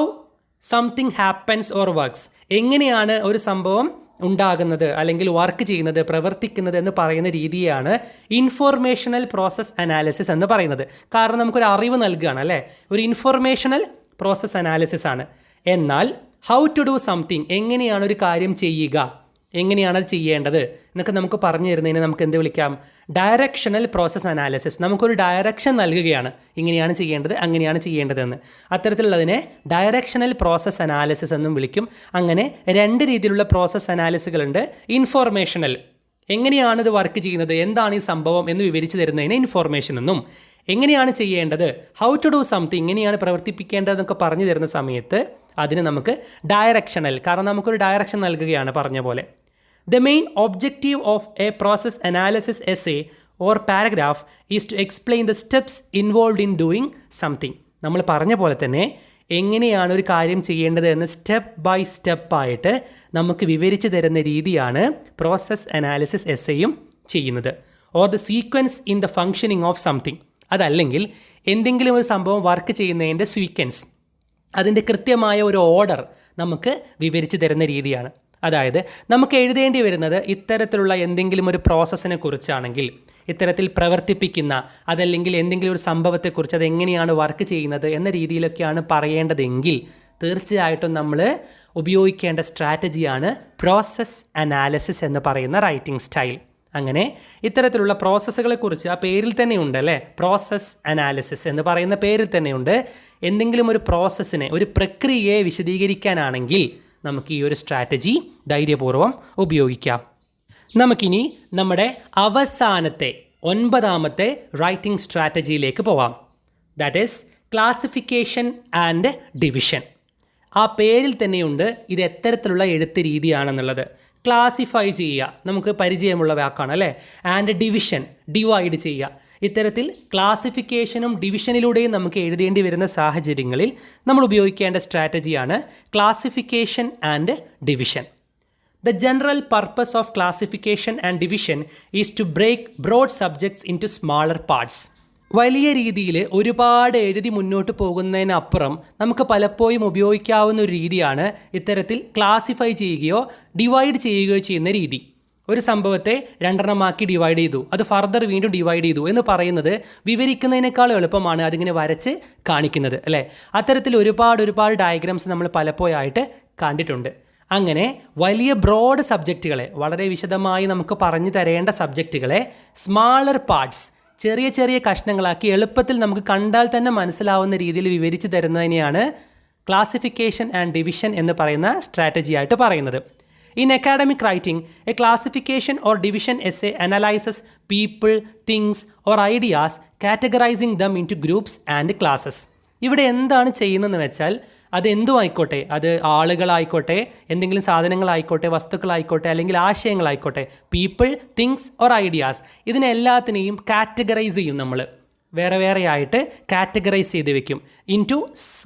something happens or works, എങ്ങനെയാണ് ഒരു സംഭവം ഉണ്ടാകുന്നത് അല്ലെങ്കിൽ വർക്ക് ചെയ്യുന്നത്, പ്രവർത്തിക്കുന്നത് എന്ന് പറയുന്ന രീതിയാണ് ഇൻഫോർമേഷണൽ പ്രോസസ് അനാലിസിസ് എന്ന് പറയുന്നത്. കാരണം നമുക്കൊരു അറിവ് നൽകുകയാണ് അല്ലേ, ഒരു ഇൻഫോർമേഷണൽ പ്രോസസ് അനാലിസിസ് ആണ്. എന്നാൽ ഹൗ ടു ഡു സംതിങ്, എങ്ങനെയാണ് ഒരു കാര്യം ചെയ്യുക, എങ്ങനെയാണത് ചെയ്യേണ്ടത് എന്നൊക്കെ നമുക്ക് പറഞ്ഞു തരുന്നതിന് നമുക്ക് എന്ത് വിളിക്കാം, ഡയറക്ഷണൽ പ്രോസസ് അനാലിസിസ്. നമുക്കൊരു ഡയറക്ഷൻ നൽകുകയാണ്, ഇങ്ങനെയാണ് ചെയ്യേണ്ടത്, അങ്ങനെയാണ് ചെയ്യേണ്ടതെന്ന്. അത്തരത്തിലുള്ളതിനെ ഡയറക്ഷണൽ പ്രോസസ് അനാലിസിസ് എന്നും വിളിക്കും. അങ്ങനെ രണ്ട് രീതിയിലുള്ള പ്രോസസ് അനാലിസുകളുണ്ട്. ഇൻഫോർമേഷണൽ, എങ്ങനെയാണ് ഇത് വർക്ക് ചെയ്യുന്നത്, എന്താണ് ഈ സംഭവം എന്ന് വിവരിച്ച് തരുന്നതിന് ഇൻഫോർമേഷൻ എന്നും, എങ്ങനെയാണ് ചെയ്യേണ്ടത്, ഹൗ ടു ഡു സംതിങ്, എങ്ങനെയാണ് പ്രവർത്തിപ്പിക്കേണ്ടതെന്നൊക്കെ പറഞ്ഞു തരുന്ന സമയത്ത് അതിന് നമുക്ക് ഡയറക്ഷണൽ, കാരണം നമുക്കൊരു ഡയറക്ഷൻ നൽകുകയാണ് പറഞ്ഞ പോലെ. The main objective of a process analysis essay or paragraph is to explain the steps involved in doing something. നമ്മൾ പറഞ്ഞ പോലെ തന്നെ എങ്ങനെയാണ് ഒരു കാര്യം ചെയ്യേണ്ടത് എന്ന് സ്റ്റെപ്പ് ബൈ സ്റ്റെപ്പായിട്ട് നമുക്ക് വിവരിച്ച് തരുന്ന രീതിയാണ് പ്രോസസ് അനാലിസിസ് എസ്സേയും ചെയ്യുന്നത്. Or the sequence in the functioning of something, അതല്ലെങ്കിൽ എന്തെങ്കിലും ഒരു സംഭവം വർക്ക് ചെയ്യുന്നതിൻ്റെ സീക്വൻസ്, അതിൻ്റെ കൃത്യമായ ഒരു ഓർഡർ നമുക്ക് വിവരിച്ച് തരുന്ന രീതിയാണ്. അതായത് നമുക്ക് എഴുതേണ്ടി വരുന്നത് ഇത്തരത്തിലുള്ള എന്തെങ്കിലും ഒരു പ്രോസസ്സിനെ കുറിച്ചാണെങ്കിൽ, ഇത്തരത്തിൽ പ്രവർത്തിപ്പിക്കുന്ന അതല്ലെങ്കിൽ എന്തെങ്കിലും ഒരു സംഭവത്തെക്കുറിച്ച് അത് എങ്ങനെയാണ് വർക്ക് ചെയ്യുന്നത് എന്ന രീതിയിലൊക്കെയാണ് പറയേണ്ടതെങ്കിൽ തീർച്ചയായിട്ടും നമ്മൾ ഉപയോഗിക്കേണ്ട സ്ട്രാറ്റജിയാണ് പ്രോസസ് അനാലിസിസ് എന്ന് പറയുന്ന റൈറ്റിംഗ് സ്റ്റൈൽ. അങ്ങനെ ഇത്തരത്തിലുള്ള പ്രോസസ്സുകളെക്കുറിച്ച് ആ പേരിൽ തന്നെയുണ്ട് അല്ലേ, പ്രോസസ് അനാലിസിസ് എന്ന് പറയുന്ന പേരിൽ തന്നെയുണ്ട്. എന്തെങ്കിലും ഒരു പ്രോസസ്സിനെ, ഒരു പ്രക്രിയയെ വിശദീകരിക്കാനാണെങ്കിൽ നമുക്ക് ഈ ഒരു സ്ട്രാറ്റജി ധൈര്യപൂർവ്വം ഉപയോഗിക്കാം. നമുക്കിനി നമ്മുടെ അവസാനത്തെ 9ാമത്തെ റൈറ്റിംഗ് സ്ട്രാറ്റജിയിലേക്ക് പോവാം. That is classification and division. ആ പേരിൽ തന്നെയുണ്ട് ഇത് എത്തരത്തിലുള്ള എഴുത്ത് രീതിയാണെന്നുള്ളത്. ക്ലാസിഫൈ ചെയ്യുക, നമുക്ക് പരിചയമുള്ള വാക്കാണ് അല്ലേ. ആൻഡ് ഡിവിഷൻ, ഡിവൈഡ് ചെയ്യുക. ഇത്തരത്തിൽ ക്ലാസിഫിക്കേഷനും ഡിവിഷനിലൂടെയും നമുക്ക് എഴുതേണ്ടി വരുന്ന സാഹചര്യങ്ങളിൽ നമ്മൾ ഉപയോഗിക്കേണ്ട സ്ട്രാറ്റജിയാണ് classification and division. The general purpose of classification and division is to break broad subjects into smaller parts. വലിയ രീതിയിൽ ഒരുപാട് എഴുതി മുന്നോട്ട് പോകുന്നതിനപ്പുറം നമുക്ക് പലപ്പോഴും ഉപയോഗിക്കാവുന്ന ഒരു രീതിയാണ് ഇത്തരത്തിൽ ക്ലാസിഫൈ ചെയ്യുകയോ ഡിവൈഡ് ചെയ്യുകയോ ചെയ്യുന്ന രീതി. ഒരു സംഭവത്തെ രണ്ടെണ്ണമാക്കി ഡിവൈഡ് ചെയ്തു, അത് ഫർദർ വീണ്ടും ഡിവൈഡ് ചെയ്തു എന്ന് പറയുന്നത് വിവരിക്കുന്നതിനേക്കാൾ എളുപ്പമാണ് അതിങ്ങനെ വരച്ച് കാണിക്കുന്നത് അല്ലേ. അത്തരത്തിൽ ഒരുപാട് ഡയഗ്രാംസ് നമ്മൾ പലപ്പോഴായിട്ട് കണ്ടിട്ടുണ്ട്. അങ്ങനെ വലിയ ബ്രോഡ് സബ്ജക്റ്റുകളെ, വളരെ വിശദമായി നമുക്ക് പറഞ്ഞു തരേണ്ട സബ്ജക്റ്റുകളെ സ്മാളർ പാർട്സ്, ചെറിയ കഷ്ണങ്ങളാക്കി എളുപ്പത്തിൽ നമുക്ക് കണ്ടാൽ തന്നെ മനസ്സിലാവുന്ന രീതിയിൽ വിവരിച്ച് തരുന്നതിനെയാണ് ക്ലാസിഫിക്കേഷൻ ആൻഡ് ഡിവിഷൻ എന്ന് പറയുന്ന സ്ട്രാറ്റജി ആയിട്ട് പറയുന്നത്. In academic writing, a classification or division essay analyzes people, things or ideas, categorizing them into groups and classes. ഇവിടെ എന്താണ് ചെയ്യുന്നതെന്ന് വെച്ചാൽ അത് എന്തും ആയിക്കോട്ടെ, അത് ആളുകളായിക്കോട്ടെ, എന്തെങ്കിലും സാധനങ്ങളായിക്കോട്ടെ, വസ്തുക്കളായിക്കോട്ടെ, അല്ലെങ്കിൽ ആശയങ്ങളായിക്കോട്ടെ, പീപ്പിൾ, തിങ്സ് ഓർ ഐഡിയാസ്, ഇതിനെല്ലാത്തിനെയും കാറ്റഗറൈസ് ചെയ്യും. നമ്മൾ വേറെ ആയിട്ട് കാറ്റഗറൈസ് ചെയ്ത് വെക്കും into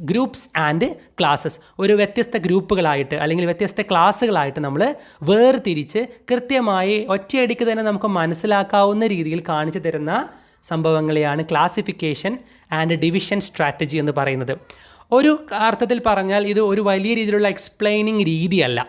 groups and classes. ഒരു വ്യത്യസ്ത ഗ്രൂപ്പുകളായിട്ട് അല്ലെങ്കിൽ വ്യത്യസ്ത ക്ലാസ്സുകളായിട്ട് നമ്മൾ വേർതിരിച്ച് കൃത്യമായി ഒറ്റയടിക്ക് തന്നെ നമുക്ക് മനസ്സിലാക്കാവുന്ന രീതിയിൽ കാണിച്ചു തരുന്ന സംഭവങ്ങളെയാണ് ക്ലാസിഫിക്കേഷൻ ആൻഡ് ഡിവിഷൻ സ്ട്രാറ്റജി എന്ന് പറയുന്നത്. ഒരു അർത്ഥത്തിൽ പറഞ്ഞാൽ ഇത് ഒരു വലിയ രീതിയിലുള്ള എക്സ്പ്ലെയിനിങ് രീതിയല്ല.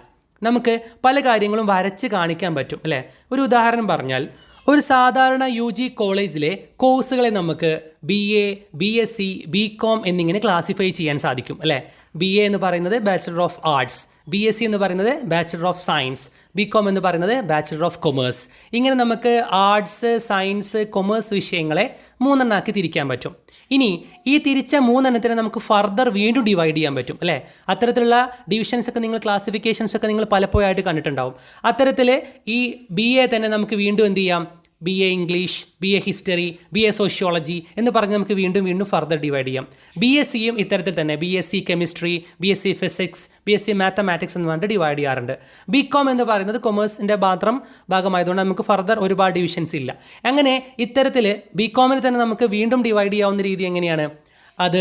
നമുക്ക് പല കാര്യങ്ങളും വരച്ച് കാണിക്കാൻ പറ്റും അല്ലേ. ഒരു ഉദാഹരണം പറഞ്ഞാൽ, ഒരു സാധാരണ UG കോളേജിലെ കോഴ്സുകളെ നമുക്ക് BA, BSc, BCom എന്നിങ്ങനെ ക്ലാസിഫൈ ചെയ്യാൻ സാധിക്കും അല്ലേ. BA എന്ന് പറയുന്നത് ബാച്ചിലർ ഓഫ് ആർട്സ്, BSc എന്ന് പറയുന്നത് ബാച്ചിലർ ഓഫ് സയൻസ്, BCom എന്ന് പറയുന്നത് ബാച്ചിലർ ഓഫ് കൊമേഴ്സ്. ഇങ്ങനെ നമുക്ക് ആർട്സ്, സയൻസ്, കൊമേഴ്സ് വിഷയങ്ങളെ 3 എണ്ണാക്കി തിരിക്കാൻ പറ്റും. ഇനി ഈ തിരിച്ച 3 എണ്ണത്തിനെ നമുക്ക് ഫർദർ വീണ്ടും ഡിവൈഡ് ചെയ്യാൻ പറ്റും അല്ലേ. അത്തരത്തിലുള്ള ഡിവിഷൻസ് ഒക്കെ നിങ്ങൾ, ക്ലാസിഫിക്കേഷൻസ് ഒക്കെ നിങ്ങൾ പലപ്പോഴായിട്ട് കണ്ടിട്ടുണ്ടാവും. അത്തരത്തിൽ ഈ BA തന്നെ നമുക്ക് വീണ്ടും എന്ത് ചെയ്യാം, BA English, BA history, BA sociology എന്ന് പറഞ്ഞ് നമുക്ക് വീണ്ടും വീണ്ടും ഫർദർ ഡിവൈഡ് ചെയ്യാം. BSCയും ഇത്തരത്തിൽ തന്നെ BSc chemistry, BSc physics, BSc mathematics എന്ന് പറഞ്ഞിട്ട് ഡിവൈഡ് ചെയ്യാറുണ്ട്. BCom എന്ന് പറയുന്നത് കൊമേഴ്സിൻ്റെ മാത്രം ഭാഗമായതുകൊണ്ട് നമുക്ക് ഫർദർ ഒരുപാട് ഡിവിഷൻസ് ഇല്ല. അങ്ങനെ ഇത്തരത്തിൽ BComന് തന്നെ നമുക്ക് വീണ്ടും ഡിവൈഡ് ചെയ്യാവുന്ന രീതി എങ്ങനെയാണ്? അത്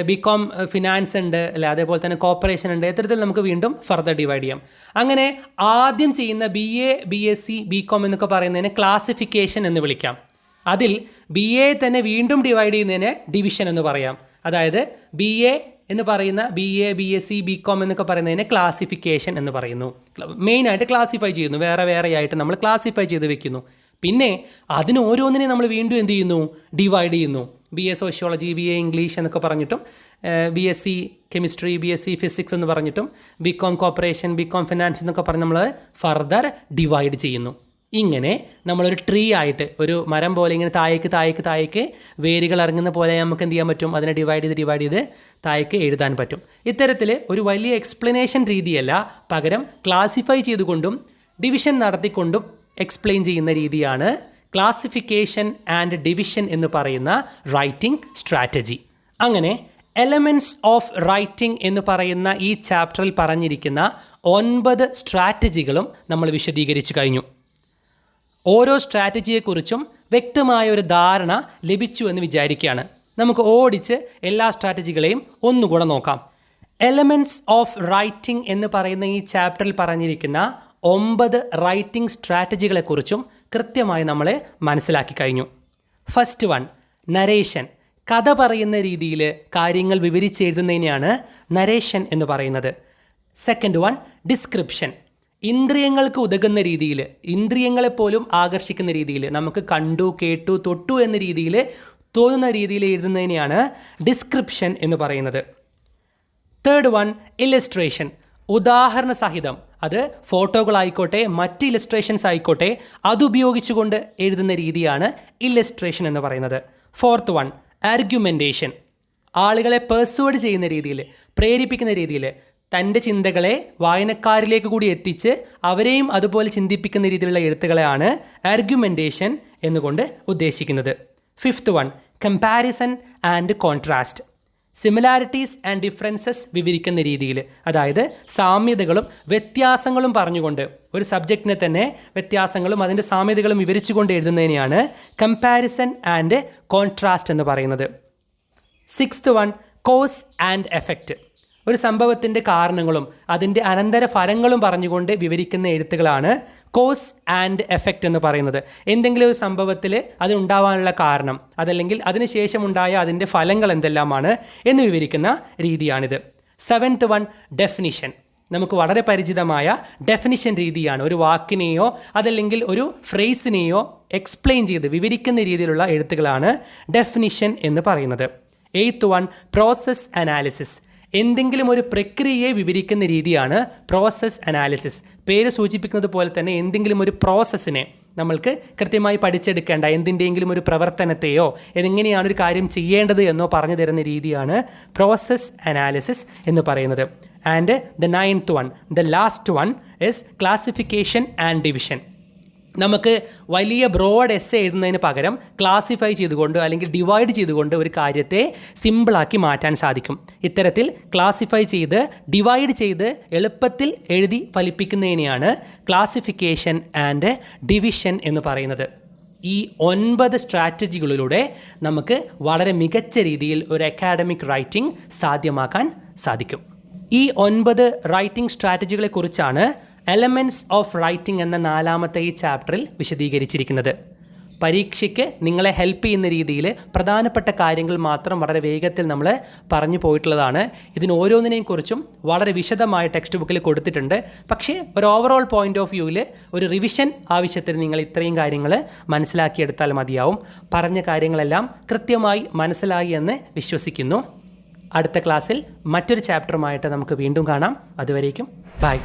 BCom ഫിനാൻസ് ഉണ്ട് അല്ലെ, അതേപോലെ തന്നെ കോർപ്പറേഷൻ ഉണ്ട്. ഇത്തരത്തിൽ നമുക്ക് വീണ്ടും ഫർദർ ഡിവൈഡ് ചെയ്യാം. അങ്ങനെ ആദ്യം ചെയ്യുന്ന BA, BSc, BCom എന്നൊക്കെ പറയുന്നതിനെ ക്ലാസിഫിക്കേഷൻ എന്ന് വിളിക്കാം. അതിൽ BA തന്നെ വീണ്ടും ഡിവൈഡ് ചെയ്യുന്നതിനെ ഡിവിഷൻ എന്ന് പറയാം. അതായത് BA എന്ന് പറയുന്ന BA, BSc, BCom എന്നൊക്കെ പറയുന്നതിനെ ക്ലാസിഫിക്കേഷൻ എന്ന് പറയുന്നു. മെയിനായിട്ട് ക്ലാസിഫൈ ചെയ്യുന്നു, വേറെ വേറെ ആയിട്ട് നമ്മൾ ക്ലാസിഫൈ ചെയ്ത് വെക്കുന്നു. പിന്നെ അതിന് ഓരോന്നിനെ നമ്മൾ വീണ്ടും എന്ത് ചെയ്യുന്നു? ഡിവൈഡ് ചെയ്യുന്നു. BA സോഷ്യോളജി, BA ഇംഗ്ലീഷ് എന്നൊക്കെ പറഞ്ഞിട്ടും, BSc കെമിസ്ട്രി, BSc ഫിസിക്സ് എന്ന് പറഞ്ഞിട്ടും, BCom കോർപ്പറേഷൻ, BCom ഫിനാൻസ് എന്നൊക്കെ പറഞ്ഞ് നമ്മൾ ഫർദർ ഡിവൈഡ് ചെയ്യുന്നു. ഇങ്ങനെ നമ്മളൊരു ട്രീ ആയിട്ട്, ഒരു മരം പോലെ ഇങ്ങനെ താഴേക്ക് വേരുകൾ ഇറങ്ങുന്ന പോലെ നമുക്ക് എന്ത് ചെയ്യാൻ പറ്റും? അതിനെ ഡിവൈഡ് ചെയ്ത് താഴേക്ക് എഴുതാൻ പറ്റും. ഇത്തരത്തിൽ ഒരു വലിയ എക്സ്പ്ലനേഷൻ രീതിയല്ല, പകരം ക്ലാസിഫൈ ചെയ്തുകൊണ്ടും ഡിവിഷൻ നടത്തിക്കൊണ്ടും എക്സ്പ്ലെയിൻ ചെയ്യുന്ന രീതിയാണ് ക്ലാസിഫിക്കേഷൻ ആൻഡ് ഡിവിഷൻ എന്ന് പറയുന്ന റൈറ്റിംഗ് സ്ട്രാറ്റജി. അങ്ങനെ എലമെൻറ്റ്സ് ഓഫ് റൈറ്റിംഗ് എന്ന് പറയുന്ന ഈ ചാപ്റ്ററിൽ പറഞ്ഞിരിക്കുന്ന 9 സ്ട്രാറ്റജികളും നമ്മൾ വിശദീകരിച്ചു കഴിഞ്ഞു. ഓരോ സ്ട്രാറ്റജിയെക്കുറിച്ചും വ്യക്തമായ ഒരു ധാരണ ലഭിച്ചു എന്ന് വിചാരിക്കുകയാണ്. നമുക്ക് ഓടിച്ച് എല്ലാ സ്ട്രാറ്റജികളെയും ഒന്നുകൂടെ നോക്കാം. എലമെൻറ്റ്സ് ഓഫ് റൈറ്റിംഗ് എന്ന് പറയുന്ന ഈ ചാപ്റ്ററിൽ പറഞ്ഞിരിക്കുന്ന 9 റൈറ്റിംഗ് സ്ട്രാറ്റജികളെക്കുറിച്ചും കൃത്യമായി നമ്മൾ മനസ്സിലാക്കി കഴിഞ്ഞു. First one, narration. കഥ പറയുന്ന രീതിയിൽ കാര്യങ്ങൾ വിവരിച്ചെഴുതുന്നതിനെയാണ് നരേഷൻ എന്ന് പറയുന്നത്. Second one, description. ഇന്ദ്രിയങ്ങൾക്ക് ഉതകുന്ന രീതിയിൽ, ഇന്ദ്രിയങ്ങളെപ്പോലും ആകർഷിക്കുന്ന രീതിയിൽ, നമുക്ക് കണ്ടു, കേട്ടു, തൊട്ടു എന്ന രീതിയിൽ തോന്നുന്ന രീതിയിൽ എഴുതുന്നതിനെയാണ് ഡിസ്ക്രിപ്ഷൻ എന്ന് പറയുന്നത്. Third one, illustration. ഉദാഹരണ സഹിതം, അത് ഫോട്ടോകളായിക്കോട്ടെ മറ്റ് ഇല്ലസ്ട്രേഷൻസ് ആയിക്കോട്ടെ, അതുപയോഗിച്ചുകൊണ്ട് എഴുതുന്ന രീതിയാണ് ഇല്ലസ്ട്രേഷൻ എന്ന് പറയുന്നത്. Fourth one, argumentation. ആളുകളെ പെർസ്വേഡ് ചെയ്യുന്ന രീതിയിൽ, പ്രേരിപ്പിക്കുന്ന രീതിയിൽ, തൻ്റെ ചിന്തകളെ വായനക്കാരിലേക്ക് കൂടി എത്തിച്ച് അവരെയും അതുപോലെ ചിന്തിപ്പിക്കുന്ന രീതിയിലുള്ള എഴുത്തുകളെയാണ് ആർഗ്യുമെൻറ്റേഷൻ എന്നുകൊണ്ട് ഉദ്ദേശിക്കുന്നത്. Fifth one, comparison and contrast. Similarities and differences വിവരിക്കുന്ന രീതിയിൽ, അതായത് സാമ്യതകളും വ്യത്യാസങ്ങളും പറഞ്ഞുകൊണ്ട് ഒരു സബ്ജക്റ്റിനെ തന്നെ വ്യത്യാസങ്ങളും അതിൻ്റെ സാമ്യതകളും വിവരിച്ചുകൊണ്ട് എഴുതുന്നതിനെയാണ് കമ്പാരിസൺ ആൻഡ് കോൺട്രാസ്റ്റ് എന്ന് പറയുന്നത്. Sixth one, cos and effect. ഒരു സംഭവത്തിൻ്റെ കാരണങ്ങളും അതിൻ്റെ അനന്തര ഫലങ്ങളും പറഞ്ഞുകൊണ്ട് വിവരിക്കുന്ന എഴുത്തുകളാണ് കോസ് ആൻഡ് എഫക്റ്റ് എന്ന് പറയുന്നത്. എന്തെങ്കിലും ഒരു സംഭവത്തിൽ അതിനുണ്ടാവാനുള്ള കാരണം, അതല്ലെങ്കിൽ അതിനുശേഷം ഉണ്ടായ അതിൻ്റെ ഫലങ്ങൾ എന്തെല്ലാമാണ് എന്ന് വിവരിക്കുന്ന രീതിയാണിത്. Seventh one, definition. നമുക്ക് വളരെ പരിചിതമായ ഡെഫിനിഷൻ രീതിയാണ്. ഒരു വാക്കിനെയോ അതല്ലെങ്കിൽ ഒരു ഫ്രേസിനെയോ എക്സ്പ്ലെയിൻ ചെയ്ത് വിവരിക്കുന്ന രീതിയിലുള്ള എഴുത്തുകളാണ് ഡെഫിനിഷൻ എന്ന് പറയുന്നത്. Eighth one, process analysis. എന്തെങ്കിലും ഒരു പ്രക്രിയയെ വിവരിക്കുന്ന രീതിയാണ് പ്രോസസ് അനാലിസിസ്. പേര് സൂചിപ്പിക്കുന്നത് പോലെ തന്നെ എന്തെങ്കിലും ഒരു പ്രോസസ്സിനെ നമ്മൾക്ക് കൃത്യമായി പഠിച്ചെടുക്കേണ്ട, എന്തിൻ്റെയെങ്കിലും ഒരു പ്രവർത്തനത്തെയോ എങ്ങനെയാണ് ഒരു കാര്യം ചെയ്യേണ്ടത് എന്നോ പറഞ്ഞു തരുന്ന രീതിയാണ് പ്രോസസ് അനാലിസിസ് എന്ന് പറയുന്നത്. And the ninth one, the last one is classification and division. നമുക്ക് വലിയ ബ്രോഡ് എസ്സേ എഴുതുന്നതിന് പകരം ക്ലാസിഫൈ ചെയ്തുകൊണ്ട് അല്ലെങ്കിൽ ഡിവൈഡ് ചെയ്തുകൊണ്ട് ഒരു കാര്യത്തെ സിമ്പിളാക്കി മാറ്റാൻ സാധിക്കും. ഇത്തരത്തിൽ ക്ലാസിഫൈ ചെയ്ത് ഡിവൈഡ് ചെയ്ത് എളുപ്പത്തിൽ എഴുതി ഫലിപ്പിക്കുന്നതിനെയാണ് ക്ലാസിഫിക്കേഷൻ ആൻഡ് ഡിവിഷൻ എന്ന് പറയുന്നത്. ഈ 9 സ്ട്രാറ്റജികളിലൂടെ നമുക്ക് വളരെ മികച്ച രീതിയിൽ ഒരു അക്കാഡമിക് റൈറ്റിംഗ് സാധ്യമാക്കാൻ സാധിക്കും. ഈ 9 റൈറ്റിംഗ് സ്ട്രാറ്റജികളെക്കുറിച്ചാണ് എലമെൻറ്റ്സ് ഓഫ് റൈറ്റിംഗ് എന്ന 4ാമത്തെ ഈ ചാപ്റ്ററിൽ വിശദീകരിച്ചിരിക്കുന്നത്. പരീക്ഷയ്ക്ക് നിങ്ങളെ ഹെൽപ്പ് ചെയ്യുന്ന രീതിയിൽ പ്രധാനപ്പെട്ട കാര്യങ്ങൾ മാത്രം വളരെ വേഗത്തിൽ നമ്മൾ പറഞ്ഞു പോയിട്ടുള്ളതാണ്. ഇതിന് ഓരോന്നിനെയും കുറിച്ചും വളരെ വിശദമായ ടെക്സ്റ്റ് ബുക്കിൽ കൊടുത്തിട്ടുണ്ട്. പക്ഷേ ഒരു ഓവറോൾ പോയിൻ്റ് ഓഫ് വ്യൂവിൽ ഒരു റിവിഷൻ ആവശ്യത്തിന് നിങ്ങൾ ഇത്രയും കാര്യങ്ങൾ മനസ്സിലാക്കിയെടുത്താൽ മതിയാവും. പറഞ്ഞ കാര്യങ്ങളെല്ലാം കൃത്യമായി മനസ്സിലായി എന്ന് വിശ്വസിക്കുന്നു. അടുത്ത ക്ലാസ്സിൽ മറ്റൊരു ചാപ്റ്ററുമായിട്ട് നമുക്ക് വീണ്ടും കാണാം. അതുവരേക്കും ബൈ.